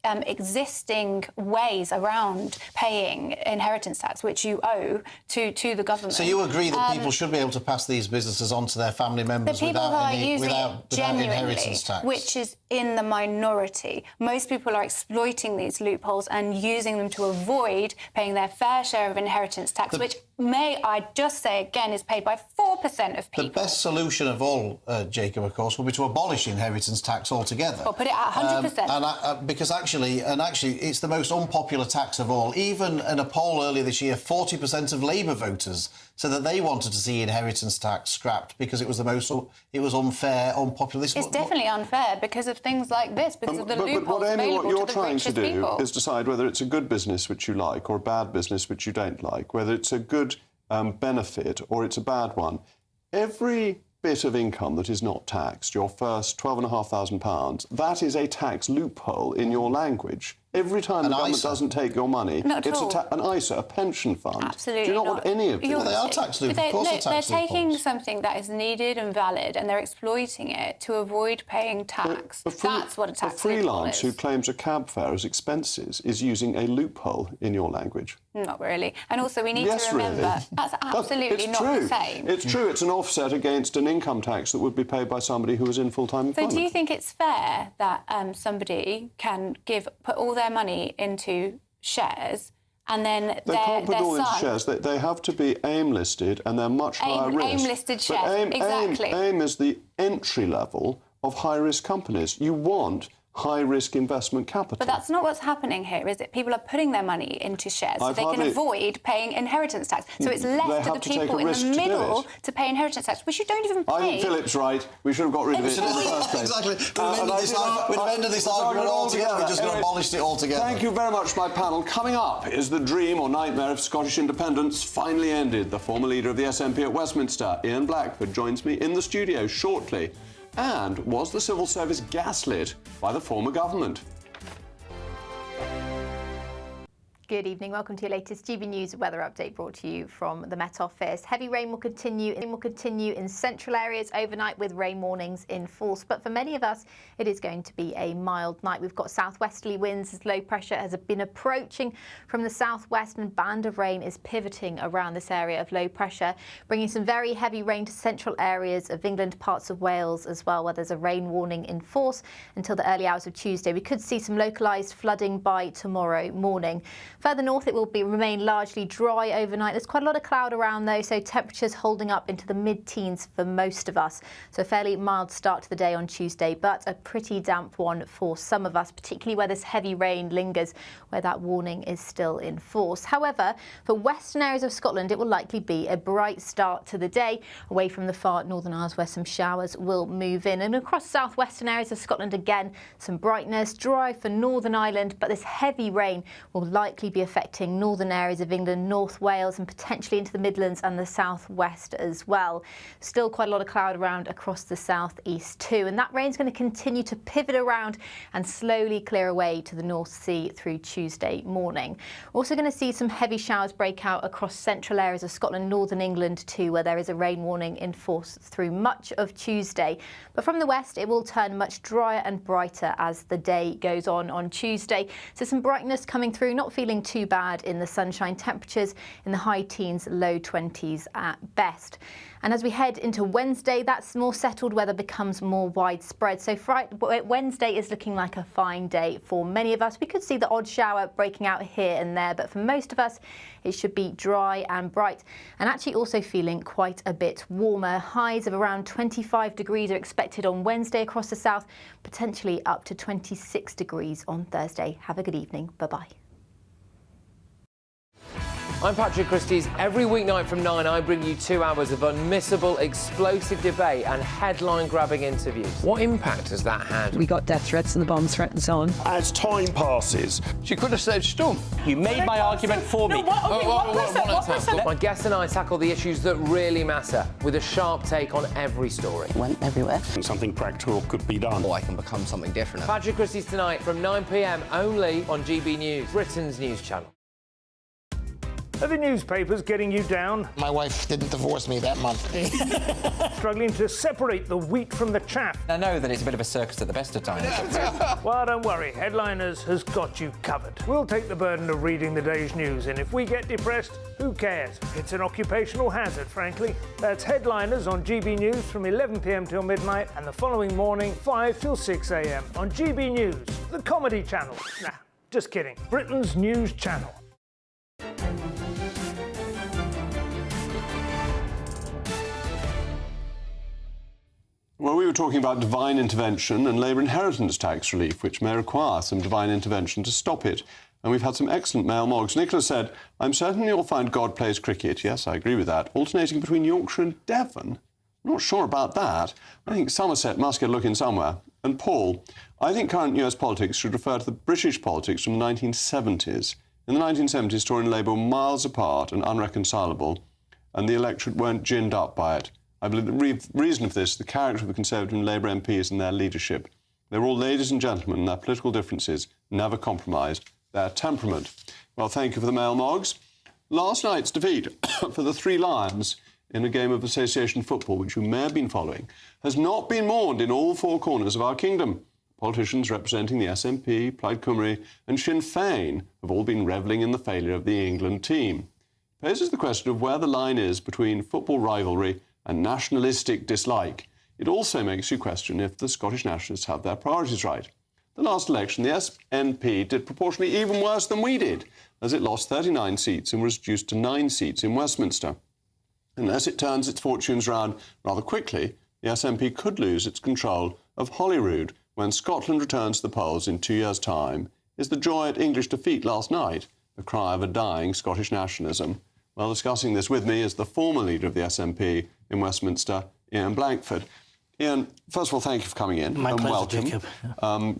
existing ways around paying inheritance tax, which you owe to the government. So you agree that people should be able to pass these businesses on to their family members without inheritance tax? Which is in the minority. Most people are exploiting these loopholes and using them to avoid paying their fair share of inheritance tax, which, may I just say again, is paid by 4% of people. The best solution of all, Jacob, of course, would be to abolish inheritance tax altogether. Or put it at 100%. Because actually, it's the most unpopular tax of all. Even in a poll earlier this year, 40% of Labour voters said that they wanted to see inheritance tax scrapped because it was unfair, unpopular. It's definitely unfair because of things like this, because of the loopholes available what to the trying to richest do people. is decide whether it's a good business which you like or a bad business which you don't like, whether it's a good benefit or it's a bad one. Every bit of income that is not taxed, your first £12,500, that is a tax loophole in your language. Every time the government doesn't take your money, it's an ISA, a pension fund. Absolutely Do you not want any of these? They are tax loopholes. Of course they're taking something that is needed and valid and they're exploiting it to avoid paying tax. That's what a tax loophole is. A freelance who claims a cab fare as expenses is using a loophole in your language. Not really. And also we need to remember that's absolutely not the same. It's true. It's an offset against an income tax that would be paid by somebody who was in full-time employment. So do you think it's fair that somebody can put all their money into shares and then they can't put all into shares. They have to be AIM listed and they're much higher risk. AIM listed shares, exactly. AIM is the entry level of high-risk companies. You want high-risk investment capital. But that's not what's happening here, is it? People are putting their money into shares so they can avoid paying inheritance tax. So it's left to the people in the middle to pay inheritance tax, which you don't even pay. I think Philip's right. We should have got rid of it in the first place. Exactly. We'd have ended this argument altogether. We'd just abolished it altogether. Thank you very much, my panel. Coming up is the dream or nightmare of Scottish independence finally ended. The former leader of the SNP at Westminster, Ian Blackford, joins me in the studio shortly. And was the civil service gaslit by the former government? Good evening. Welcome to your latest GB News weather update brought to you from the Met Office. Heavy rain will continue in central areas overnight with rain warnings in force. But for many of us, it is going to be a mild night. We've got southwesterly winds as low pressure has been approaching from the southwest, and band of rain is pivoting around this area of low pressure, bringing some very heavy rain to central areas of England, parts of Wales as well, where there's a rain warning in force until the early hours of Tuesday. We could see some localised flooding by tomorrow morning. Further north, it will remain largely dry overnight. There's quite a lot of cloud around, though, so temperatures holding up into the mid-teens for most of us. So a fairly mild start to the day on Tuesday, but a pretty damp one for some of us, particularly where this heavy rain lingers, where that warning is still in force. However, for western areas of Scotland, it will likely be a bright start to the day, away from the far northern isles where some showers will move in. And across southwestern areas of Scotland, again, some brightness, dry for Northern Ireland, but this heavy rain will likely be affecting northern areas of England, North Wales, and potentially into the Midlands and the southwest as well. Still quite a lot of cloud around across the southeast too, and that rain's going to continue to pivot around and slowly clear away to the North Sea through Tuesday morning. We're also going to see some heavy showers break out across central areas of Scotland, northern England too, where there is a rain warning in force through much of Tuesday. But from the west, it will turn much drier and brighter as the day goes on Tuesday. So some brightness coming through, not feeling too bad in the sunshine. Temperatures in the high teens, low 20s at best. And as we head into Wednesday, that's more settled weather becomes more widespread. So Wednesday is looking like a fine day for many of us. We could see the odd shower breaking out here and there, but for most of us, it should be dry and bright, and actually also feeling quite a bit warmer. Highs of around 25 degrees are expected on Wednesday across the south, potentially up to 26 degrees on Thursday. Have a good evening. Bye-bye. I'm Patrick Christie's. Every weeknight from 9, I bring you 2 hours of unmissable, explosive debate and headline-grabbing interviews. What impact has that had? We got death threats and the bomb threat and so on. As time passes, she could have said stump. You made my argument for me. My guests and I tackle the issues that really matter with a sharp take on every story. Went everywhere. Something practical could be done. Or I can become something different. Patrick Christie's tonight from 9 p.m. only on GB News, Britain's news channel. Are the newspapers getting you down? My wife didn't divorce me that month. Struggling to separate the wheat from the chaff? I know that it's a bit of a circus at the best of times. Well, don't worry. Headliners has got you covered. We'll take the burden of reading the day's news, and if we get depressed, who cares? It's an occupational hazard, frankly. That's Headliners on GB News from 11 p.m. till midnight, and the following morning, 5 till 6 a.m. on GB News, the comedy channel. Nah, just kidding. Britain's news channel. Well, we were talking about divine intervention and Labour inheritance tax relief, which may require some divine intervention to stop it. And we've had some excellent mail mogs. Nicola said, I'm certain you'll find God plays cricket. Yes, I agree with that. Alternating between Yorkshire and Devon. I'm not sure about that. I think Somerset must get a look in somewhere. And Paul, I think current US politics should refer to the British politics from the 1970s. In the 1970s, Tory and Labour were miles apart and unreconcilable, and the electorate weren't ginned up by it. I believe the reason for this is the character of the Conservative and Labour MPs and their leadership. They were all ladies and gentlemen, and their political differences never compromised their temperament. Well, thank you for the mail mogs. Last night's defeat for the Three Lions in a game of association football, which you may have been following, has not been mourned in all four corners of our kingdom. Politicians representing the SNP, Plaid Cymru and Sinn Féin have all been revelling in the failure of the England team. It poses the question of where the line is between football rivalry and nationalistic dislike. It also makes you question if the Scottish nationalists have their priorities right. The last election, the SNP did proportionally even worse than we did, as it lost 39 seats and was reduced to 9 seats in Westminster. Unless it turns its fortunes round rather quickly, the SNP could lose its control of Holyrood when Scotland returns to the polls in 2 years' time. Is the joy at English defeat last night a cry of a dying Scottish nationalism? Well, discussing this with me is the former leader of the SNP in Westminster, Ian Blankford. Ian, first of all, thank you for coming in. My pleasure, welcome. Jacob.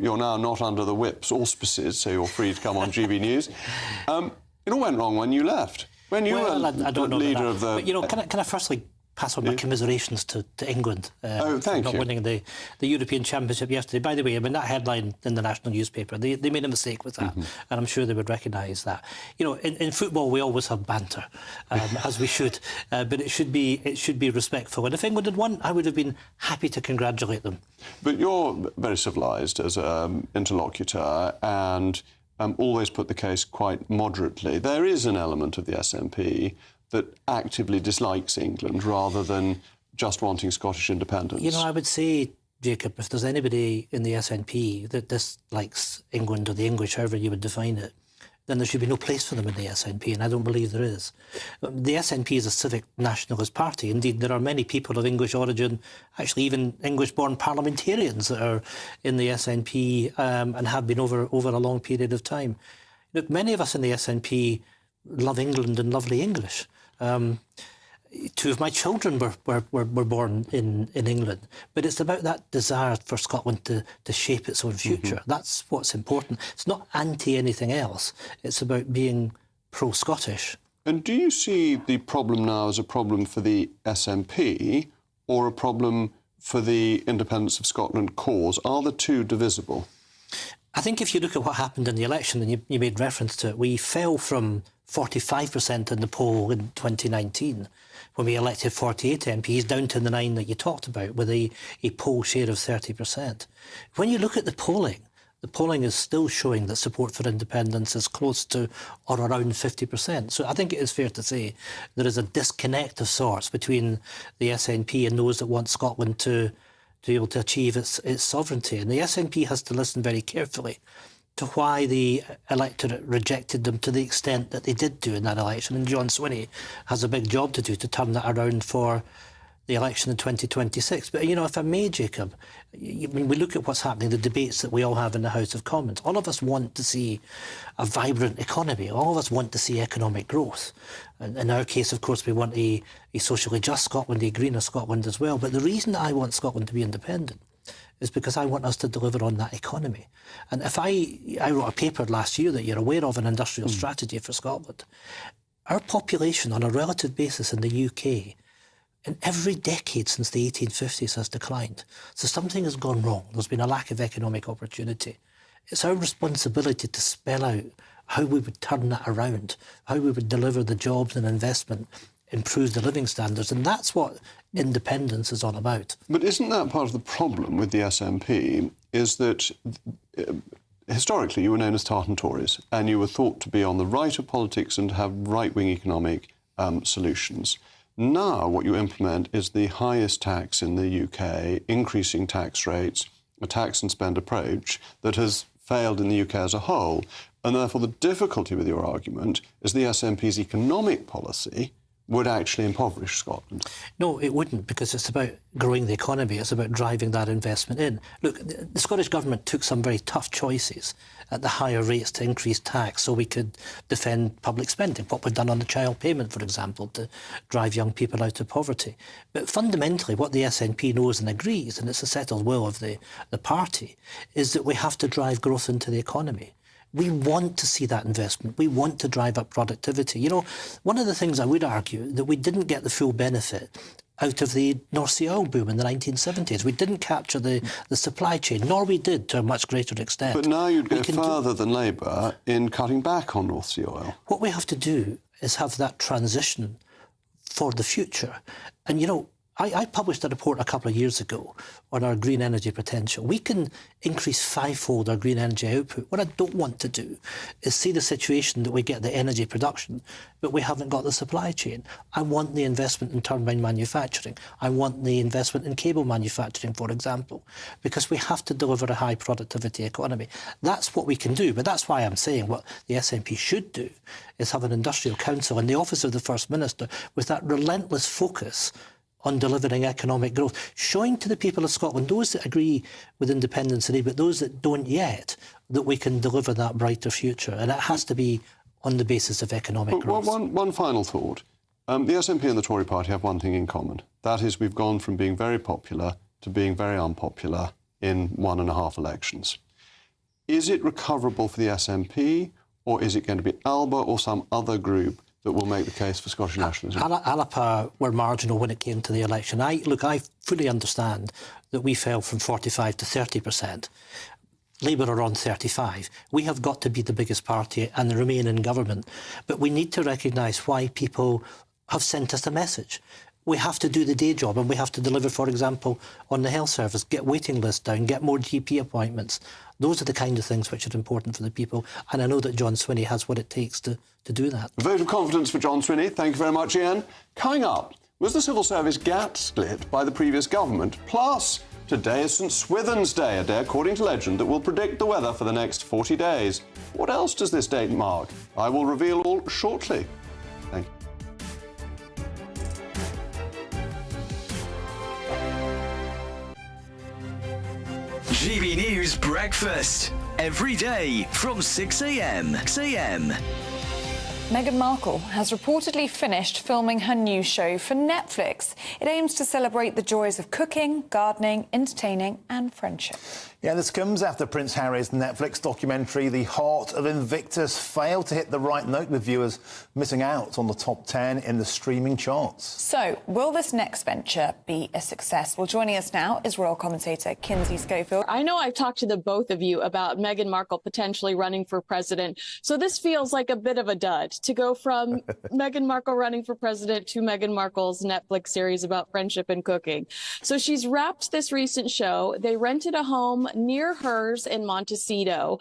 You're now not under the whip's auspices, so you're free to come on GB News. It all went wrong when you left. When you were I don't know leader that. of the... But, you know, can I firstly pass on my commiserations to England for not winning the European Championship yesterday. By the way, I mean, that headline in the national newspaper, they made a mistake with that, and I'm sure they would recognise that. You know, in football, we always have banter, as we should, but it should be respectful. And if England had won, I would have been happy to congratulate them. But you're very civilised as an interlocutor and always put the case quite moderately. There is an element of the SNP that actively dislikes England rather than just wanting Scottish independence. You know, I would say, Jacob, if there's anybody in the SNP that dislikes England or the English, however you would define it, then there should be no place for them in the SNP, and I don't believe there is. The SNP is a civic nationalist party. Indeed, there are many people of English origin, actually even English-born parliamentarians that are in the SNP and have been over a long period of time. Look, many of us in the SNP love England and lovely English. Two of my children were born in England, but it's about that desire for Scotland to shape its own future. That's what's important. It's not anti anything else. It's about being pro-Scottish. And do you see the problem now as a problem for the SNP or a problem for the Independence of Scotland cause? Are the two divisible? I think if you look at what happened in the election, and you made reference to it, we fell from 45% in the poll in 2019 when we elected 48 MPs down to the 9 that you talked about with a poll share of 30%. When you look at the polling is still showing that support for independence is close to or around 50%. So I think it is fair to say there is a disconnect of sorts between the SNP and those that want Scotland to be able to achieve its sovereignty. And the SNP has to listen very carefully to why the electorate rejected them to the extent that they did do in that election. And John Swinney has a big job to do to turn that around for the election in 2026. But, you know, if I may, Jacob, when we look at what's happening, the debates that we all have in the House of Commons, all of us want to see a vibrant economy. All of us want to see economic growth. And in our case, of course, we want a socially just Scotland, a greener Scotland as well. But the reason that I want Scotland to be independent is because I want us to deliver on that economy. And if I wrote a paper last year that you're aware of, an industrial strategy for Scotland. Our population on a relative basis in the UK in every decade since the 1850s has declined. So something has gone wrong. There's been a lack of economic opportunity. It's our responsibility to spell out how we would turn that around, how we would deliver the jobs and investment, improve the living standards, and that's what independence is all about. But isn't that part of the problem with the SNP, is that historically you were known as Tartan Tories and you were thought to be on the right of politics and to have right-wing economic solutions. Now what you implement is the highest tax in the UK, increasing tax rates, a tax and spend approach that has failed in the UK as a whole. And therefore the difficulty with your argument is the SNP's economic policy would actually impoverish Scotland. No, it wouldn't, because it's about growing the economy. It's about driving that investment in. Look, the Scottish Government took some very tough choices at the higher rates to increase tax so we could defend public spending, what we've done on the child payment, for example, to drive young people out of poverty. But fundamentally, what the SNP knows and agrees, and it's a settled will of the party, is that we have to drive growth into the economy. We want to see that investment. We want to drive up productivity. You know, one of the things I would argue that we didn't get the full benefit out of the North Sea oil boom in the 1970s. We didn't capture the supply chain, nor we did to a much greater extent. But now you'd go further than Labour in cutting back on North Sea oil. What we have to do is have that transition for the future. And, you know, I published a report a couple of years ago on our green energy potential. We can increase fivefold our green energy output. What I don't want to do is see the situation that we get the energy production, but we haven't got the supply chain. I want the investment in turbine manufacturing. I want the investment in cable manufacturing, for example, because we have to deliver a high productivity economy. That's what we can do. But that's why I'm saying what the SNP should do is have an industrial council in the office of the First Minister with that relentless focus on delivering economic growth, showing to the people of Scotland, those that agree with independence today, but those that don't yet, that we can deliver that brighter future. And it has to be on the basis of economic growth. One final thought. The SNP and the Tory party have one thing in common. That is, we've gone from being very popular to being very unpopular in 1.5 elections. Is it recoverable for the SNP, or is it going to be ALBA or some other group that will make the case for Scottish nationalism? Alapa were marginal when it came to the election. I fully understand that we fell from 45 to 30%. Labour are on 35. We have got to be the biggest party and remain in government. But we need to recognise why people have sent us a message. We have to do the day job and we have to deliver, for example, on the health service, get waiting lists down, get more GP appointments. Those are the kind of things which are important for the people. And I know that John Swinney has what it takes to do that. A vote of confidence for John Swinney. Thank you very much, Ian. Coming up, was the civil service gap split by the previous government? Plus, today is St Swithin's Day, a day according to legend that will predict the weather for the next 40 days. What else does this date mark? I will reveal all shortly. Thank you. GB News Breakfast. Every day from 6 a.m. Meghan Markle has reportedly finished filming her new show for Netflix. It aims to celebrate the joys of cooking, gardening, entertaining and friendship. Yeah, this comes after Prince Harry's Netflix documentary, The Heart of Invictus, failed to hit the right note with viewers missing out on the top 10 in the streaming charts. So, will this next venture be a success? Well, joining us now is royal commentator Kinsey Schofield. I know I've talked to the both of you about Meghan Markle potentially running for president, so this feels like a bit of a dud to go from Meghan Markle running for president to Meghan Markle's Netflix series about friendship and cooking. So she's wrapped this recent show. They rented a home near hers in Montecito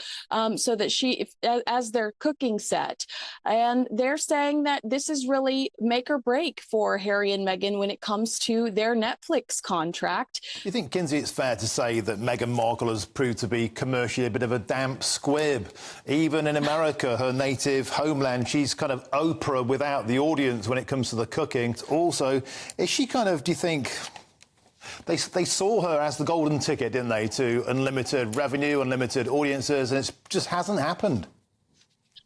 so that as their cooking set. And they're saying that this is really make or break for Harry and Meghan when it comes to their Netflix contract. You think, Kinsey, it's fair to say that Meghan Markle has proved to be commercially a bit of a damp squib? Even in America, her native homeland, she's kind of Oprah without the audience when it comes to the cooking. Also, is she kind of, do you think... They saw her as the golden ticket, didn't they, to unlimited revenue, unlimited audiences, and it just hasn't happened.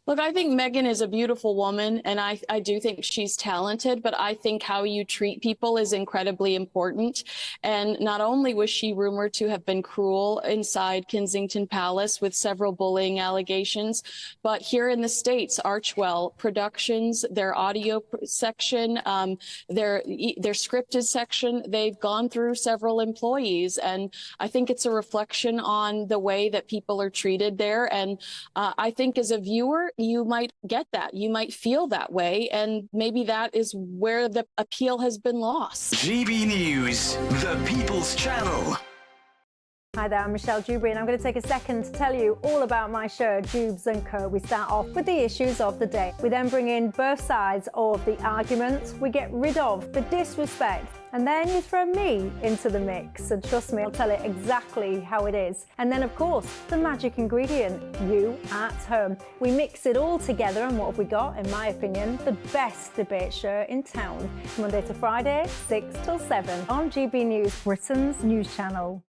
Look, I think Meghan is a beautiful woman, and I do think she's talented, but I think how you treat people is incredibly important. And not only was she rumored to have been cruel inside Kensington Palace with several bullying allegations, but here in the States, Archwell Productions, their audio section, their scripted section, they've gone through several employees. And I think it's a reflection on the way that people are treated there. And I think as a viewer, you might get that. You might feel that way. And maybe that is where the appeal has been lost. GB News, the People's Channel. Hi there, I'm Michelle Dewberry, and I'm going to take a second to tell you all about my show, Dubes & Co. We start off with the issues of the day. We then bring in both sides of the argument. We get rid of the disrespect. And then you throw me into the mix. And trust me, I'll tell it exactly how it is. And then, of course, the magic ingredient, you at home. We mix it all together, and what have we got, in my opinion? The best debate show in town. Monday to Friday, 6 till 7 on GB News, Britain's news channel.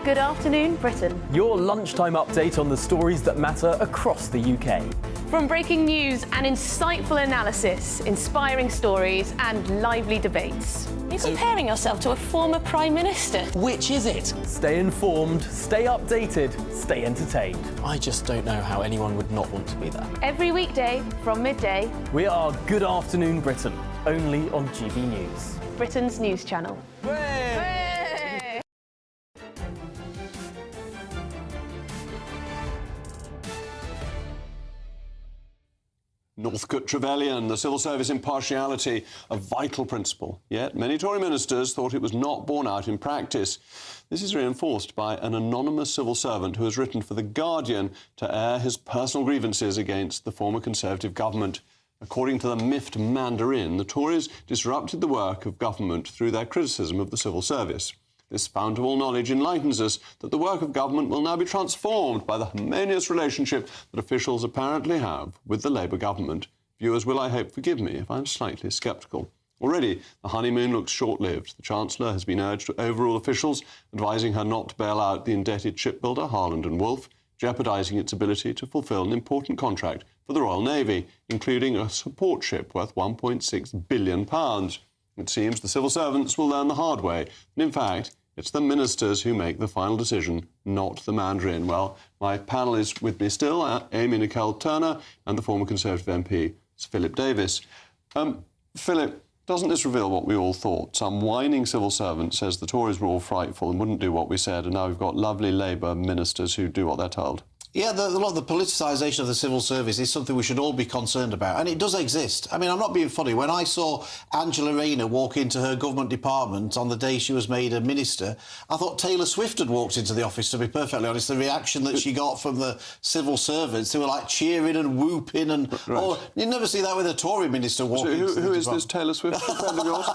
Good afternoon, Britain. Your lunchtime update on the stories that matter across the UK. From breaking news and insightful analysis, inspiring stories and lively debates. Are you comparing yourself to a former Prime Minister? Which is it? Stay informed, stay updated, stay entertained. I just don't know how anyone would not want to be there. Every weekday from midday. We are Good Afternoon Britain, only on GB News. Britain's news channel. Northcote Trevelyan, the civil service impartiality, a vital principle. Yet many Tory ministers thought it was not borne out in practice. This is reinforced by an anonymous civil servant who has written for The Guardian to air his personal grievances against the former Conservative government. According to the miffed Mandarin, the Tories disrupted the work of government through their criticism of the civil service. This fount of all knowledge enlightens us that the work of government will now be transformed by the harmonious relationship that officials apparently have with the Labour government. Viewers will, I hope, forgive me if I'm slightly sceptical. Already, the honeymoon looks short-lived. The Chancellor has been urged to overrule officials, advising her not to bail out the indebted shipbuilder Harland and Wolff, jeopardising its ability to fulfil an important contract for the Royal Navy, including a support ship worth £1.6 billion. It seems the civil servants will learn the hard way, and in fact, it's the ministers who make the final decision, not the Mandarin. Well, my panel is with me still, Amy Nicole Turner and the former Conservative MP, It's Philip Davis. Philip, doesn't this reveal what we all thought? Some whining civil servant says the Tories were all frightful and wouldn't do what we said, and now we've got lovely Labour ministers who do what they're told. Yeah, a lot of the politicisation of the civil service is something we should all be concerned about, and it does exist. I mean, I'm not being funny. When I saw Angela Rayner walk into her government department on the day she was made a minister, I thought Taylor Swift had walked into the office, to be perfectly honest. The reaction that she got from the civil servants, they were like cheering and whooping, and you never see that with a Tory minister walking into the Who is department. this Taylor Swift friend of yours?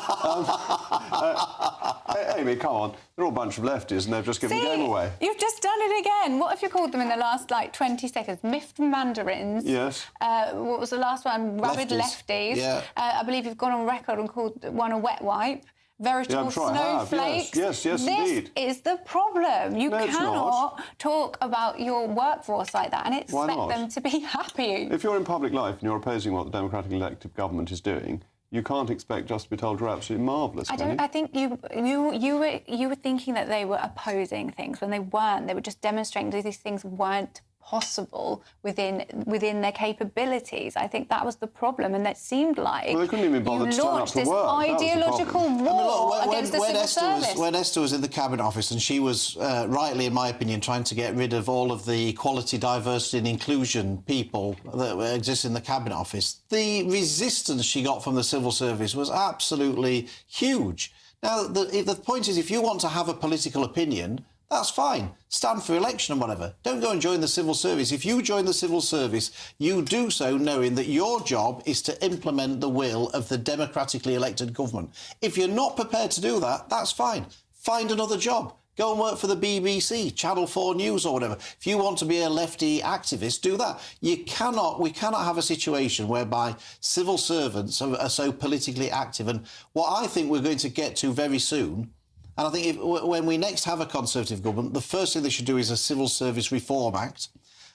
Amy, come on. They're all a bunch of lefties and they've just given the game away. You've just done it again. What have you called them in the last, 20 seconds? Miffed mandarins. Yes. What was the last one? Rabid lefties. Yeah. I believe you've gone on record and called one a wet wipe. Veritable snowflakes. Yes, indeed. This is the problem. You cannot talk about your workforce like that and expect them to be happy. If you're in public life and you're opposing what the democratic elected government is doing, you can't expect just to be told you're absolutely marvellous. I think you were thinking that they were opposing things when they weren't. They were just demonstrating that these things weren't possible within their capabilities. I think that was the problem, and that seemed like they couldn't even bother to turn up to work. Ideological war against the civil service. When Esther was in the Cabinet Office, and she was rightly, in my opinion, trying to get rid of all of the equality, diversity and inclusion people that exist in the Cabinet Office, the resistance she got from the civil service was absolutely huge. Now, the point is, if you want to have a political opinion, that's fine. Stand for election and whatever. Don't go and join the civil service. If you join the civil service, you do so knowing that your job is to implement the will of the democratically elected government. If you're not prepared to do that, that's fine. Find another job. Go and work for the BBC, Channel 4 News or whatever. If you want to be a lefty activist, do that. We cannot have a situation whereby civil servants are so politically active. And what I think we're going to get to very soon, and I think when we next have a Conservative government, the first thing they should do is a Civil Service Reform Act.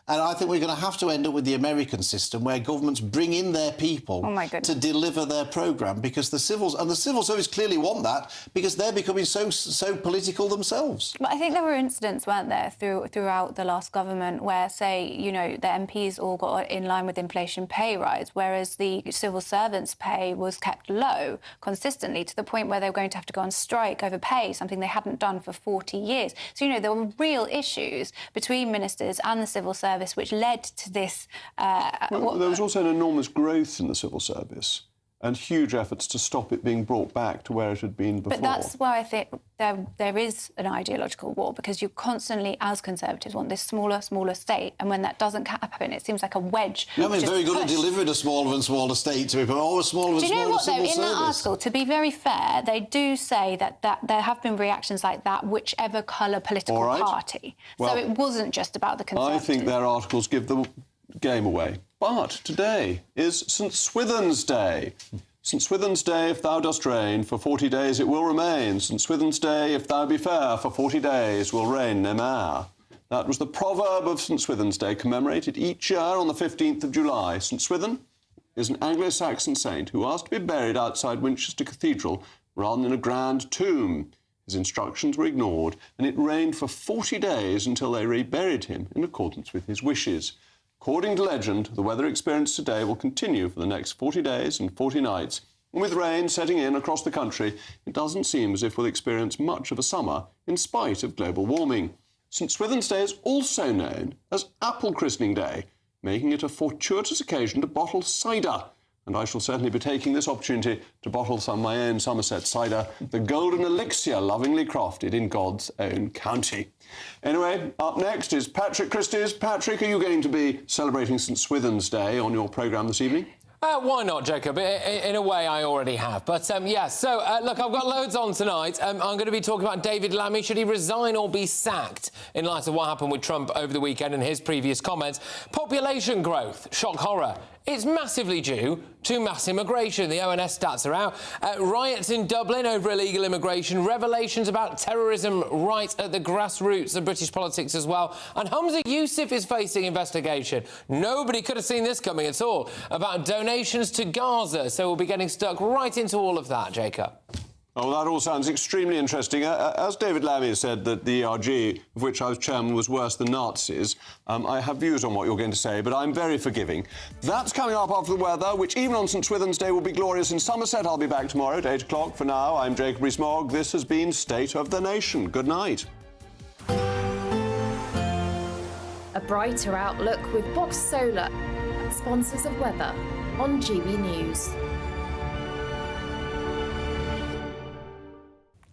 And I think we're going to have to end up with the American system where governments bring in their people to deliver their programme, because the civil service clearly want that because they're becoming so political themselves. But I think there were incidents, weren't there, throughout the last government where, say, the MPs all got in line with inflation pay rise, whereas the civil servants' pay was kept low consistently to the point where they were going to have to go on strike over pay, something they hadn't done for 40 years. So, there were real issues between ministers and the civil service which led to this... there was also an enormous growth in the civil service and huge efforts to stop it being brought back to where it had been before. But that's where I think there is an ideological war, because you constantly, as Conservatives, want this smaller state, and when that doesn't happen, it seems like a wedge. I mean, very good at delivering a smaller and smaller state to people, always smaller and smaller civil service. Do you know what, though, in that article, to be very fair, they do say that there have been reactions like that, whichever colour political party. Well, so it wasn't just about the Conservatives. I think their articles give the game away. But today is St Swithin's Day. St Swithin's Day, if thou dost reign, for 40 days it will remain. St Swithin's Day, if thou be fair, for 40 days will reign no more. That was the proverb of St Swithin's Day, commemorated each year on the 15th of July. St Swithin is an Anglo-Saxon saint who asked to be buried outside Winchester Cathedral rather than in a grand tomb. His instructions were ignored, and it rained for 40 days until they reburied him in accordance with his wishes. According to legend, the weather experienced today will continue for the next 40 days and 40 nights. And with rain setting in across the country, it doesn't seem as if we'll experience much of a summer in spite of global warming. St Swithin's Day is also known as Apple Christening Day, making it a fortuitous occasion to bottle cider. And I shall certainly be taking this opportunity to bottle some of my own Somerset cider, the golden elixir lovingly crafted in God's own county. Anyway, up next is Patrick Christys. Patrick, are you going to be celebrating St Swithin's Day on your programme this evening? Why not, Jacob? In a way, I already have. But, yeah, so, look, I've got loads on tonight. I'm going to be talking about David Lammy. Should he resign or be sacked in light of what happened with Trump over the weekend and his previous comments? Population growth, shock horror. It's massively due to mass immigration. The ONS stats are out. Riots in Dublin over illegal immigration. Revelations about terrorism right at the grassroots of British politics as well. And Humza Yousaf is facing investigation. Nobody could have seen this coming at all. About donations to Gaza. So we'll be getting stuck right into all of that, Jacob. Oh, that all sounds extremely interesting. As David Lammy said that the ERG, of which I was chairman, was worse than Nazis, I have views on what you're going to say, but I'm very forgiving. That's coming up after the weather, which even on St Swithin's Day will be glorious in Somerset. I'll be back tomorrow at 8 o'clock. For now, I'm Jacob Rees-Mogg. This has been State of the Nation. Good night. A brighter outlook with Box Solar, sponsors of weather on GB News.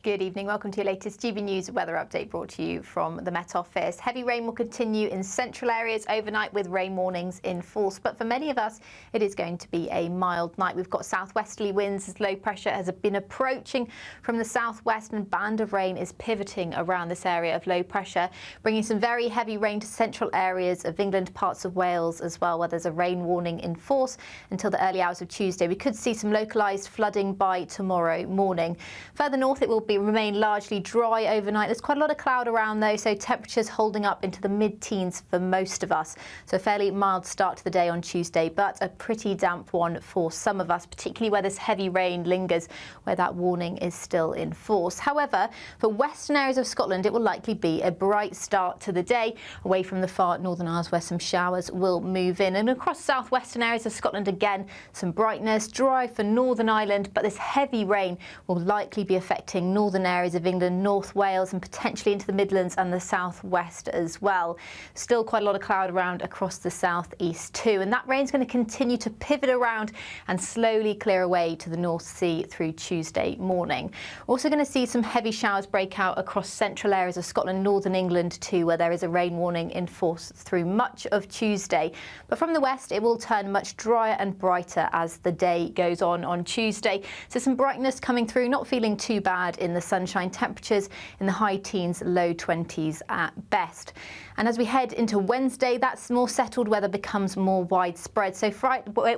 Good evening. Welcome to your latest GB News weather update brought to you from the Met Office. Heavy rain will continue in central areas overnight with rain warnings in force. But for many of us, it is going to be a mild night. We've got southwesterly winds as low pressure has been approaching from the southwest, and band of rain is pivoting around this area of low pressure, bringing some very heavy rain to central areas of England, parts of Wales as well, where there's a rain warning in force until the early hours of Tuesday. We could see some localised flooding by tomorrow morning. Further north, it will remain largely dry overnight. There's quite a lot of cloud around though, so temperatures holding up into the mid-teens for most of us. So a fairly mild start to the day on Tuesday, but a pretty damp one for some of us, particularly where this heavy rain lingers, where that warning is still in force. However, for western areas of Scotland, it will likely be a bright start to the day, away from the far northern Isles where some showers will move in. And across southwestern areas of Scotland, again, some brightness, dry for Northern Ireland, but this heavy rain will likely be affecting northern areas of England, North Wales, and potentially into the Midlands and the southwest as well. Still quite a lot of cloud around across the southeast too, and that rain's going to continue to pivot around and slowly clear away to the North Sea through Tuesday morning. We're also going to see some heavy showers break out across central areas of Scotland, northern England too, where there is a rain warning in force through much of Tuesday. But from the west, it will turn much drier and brighter as the day goes on Tuesday. So some brightness coming through, not feeling too bad in the sunshine. Temperatures in the high teens, low 20s at best. And as we head into Wednesday, that's more settled weather becomes more widespread. So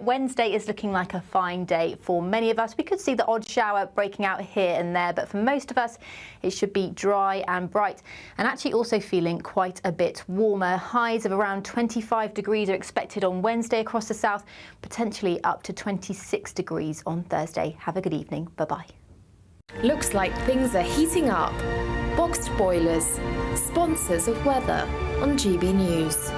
Wednesday is looking like a fine day for many of us. We could see the odd shower breaking out here and there, but for most of us, it should be dry and bright, and actually also feeling quite a bit warmer. Highs of around 25 degrees are expected on Wednesday across the south, potentially up to 26 degrees on Thursday. Have a good evening. Bye-bye. Looks like things are heating up. Boxed Boilers, sponsors of weather on GB News.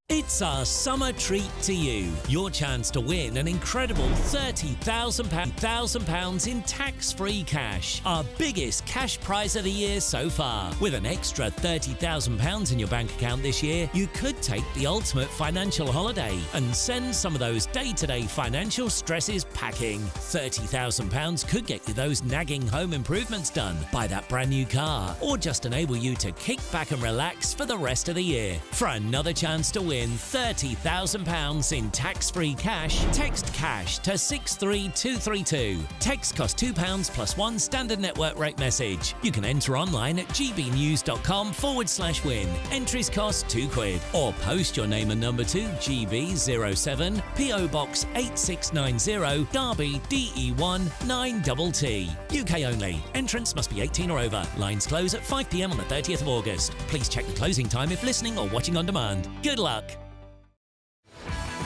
It's our summer treat to you. Your chance to win an incredible £30,000 in tax-free cash. Our biggest cash prize of the year so far. With an extra £30,000 in your bank account this year, you could take the ultimate financial holiday and send some of those day-to-day financial stresses packing. £30,000 could get you those nagging home improvements done, buy that brand new car, or just enable you to kick back and relax for the rest of the year. For another chance to win £30,000 in tax-free cash, text CASH to 63232. Text costs £2 plus one standard network rate message. You can enter online at gbnews.com/win. Entries cost £2. Or post your name and number to GB07 PO Box 8690 Derby DE1 9TT. UK only. Entrance must be 18 or over. Lines close at 5 p.m. on the 30th of August. Please check the closing time if listening or watching on demand. Good luck.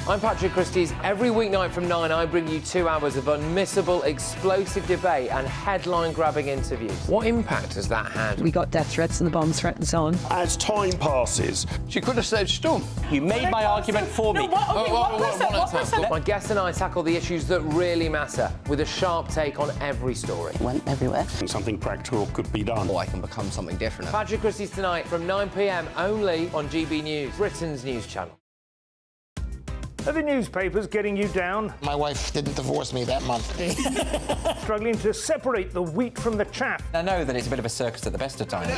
I'm Patrick Christie's. Every weeknight from 9, I bring you 2 hours of unmissable, explosive debate and headline-grabbing interviews. What impact has that had? We got death threats and the bomb threats on. As time passes, she could have said storm. You made my argument for me. My guests and I tackle the issues that really matter with a sharp take on every story. It went everywhere. Something practical could be done. Or I can become something different. Patrick Christie's tonight from 9 p.m. only on GB News, Britain's news channel. Are the newspapers getting you down? My wife didn't divorce me that month. Struggling to separate the wheat from the chaff? I know that it's a bit of a circus at the best of times.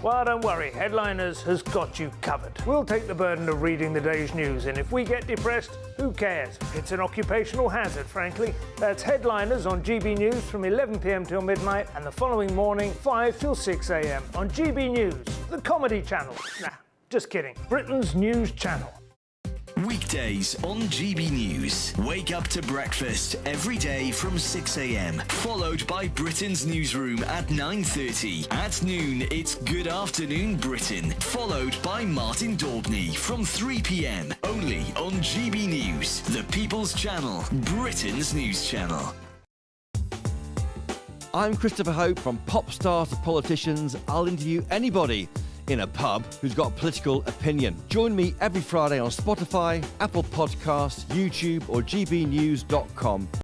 Well, don't worry, Headliners has got you covered. We'll take the burden of reading the day's news, and if we get depressed, who cares? It's an occupational hazard, frankly. That's Headliners on GB News from 11 p.m. till midnight, and the following morning, 5 till 6 a.m. on GB News, the comedy channel. Nah, just kidding. Britain's news channel. Weekday weekdays on GB News. Wake up to breakfast every day from 6 a.m, followed by Britain's newsroom at 9:30. At noon, it's Good Afternoon Britain, followed by Martin Daubney from 3 p.m, only on GB News, the People's Channel, Britain's news channel. I'm Christopher Hope. From pop stars to politicians, I'll interview anybody in a pub who's got a political opinion. Join me every Friday on Spotify, Apple Podcasts, YouTube or gbnews.com.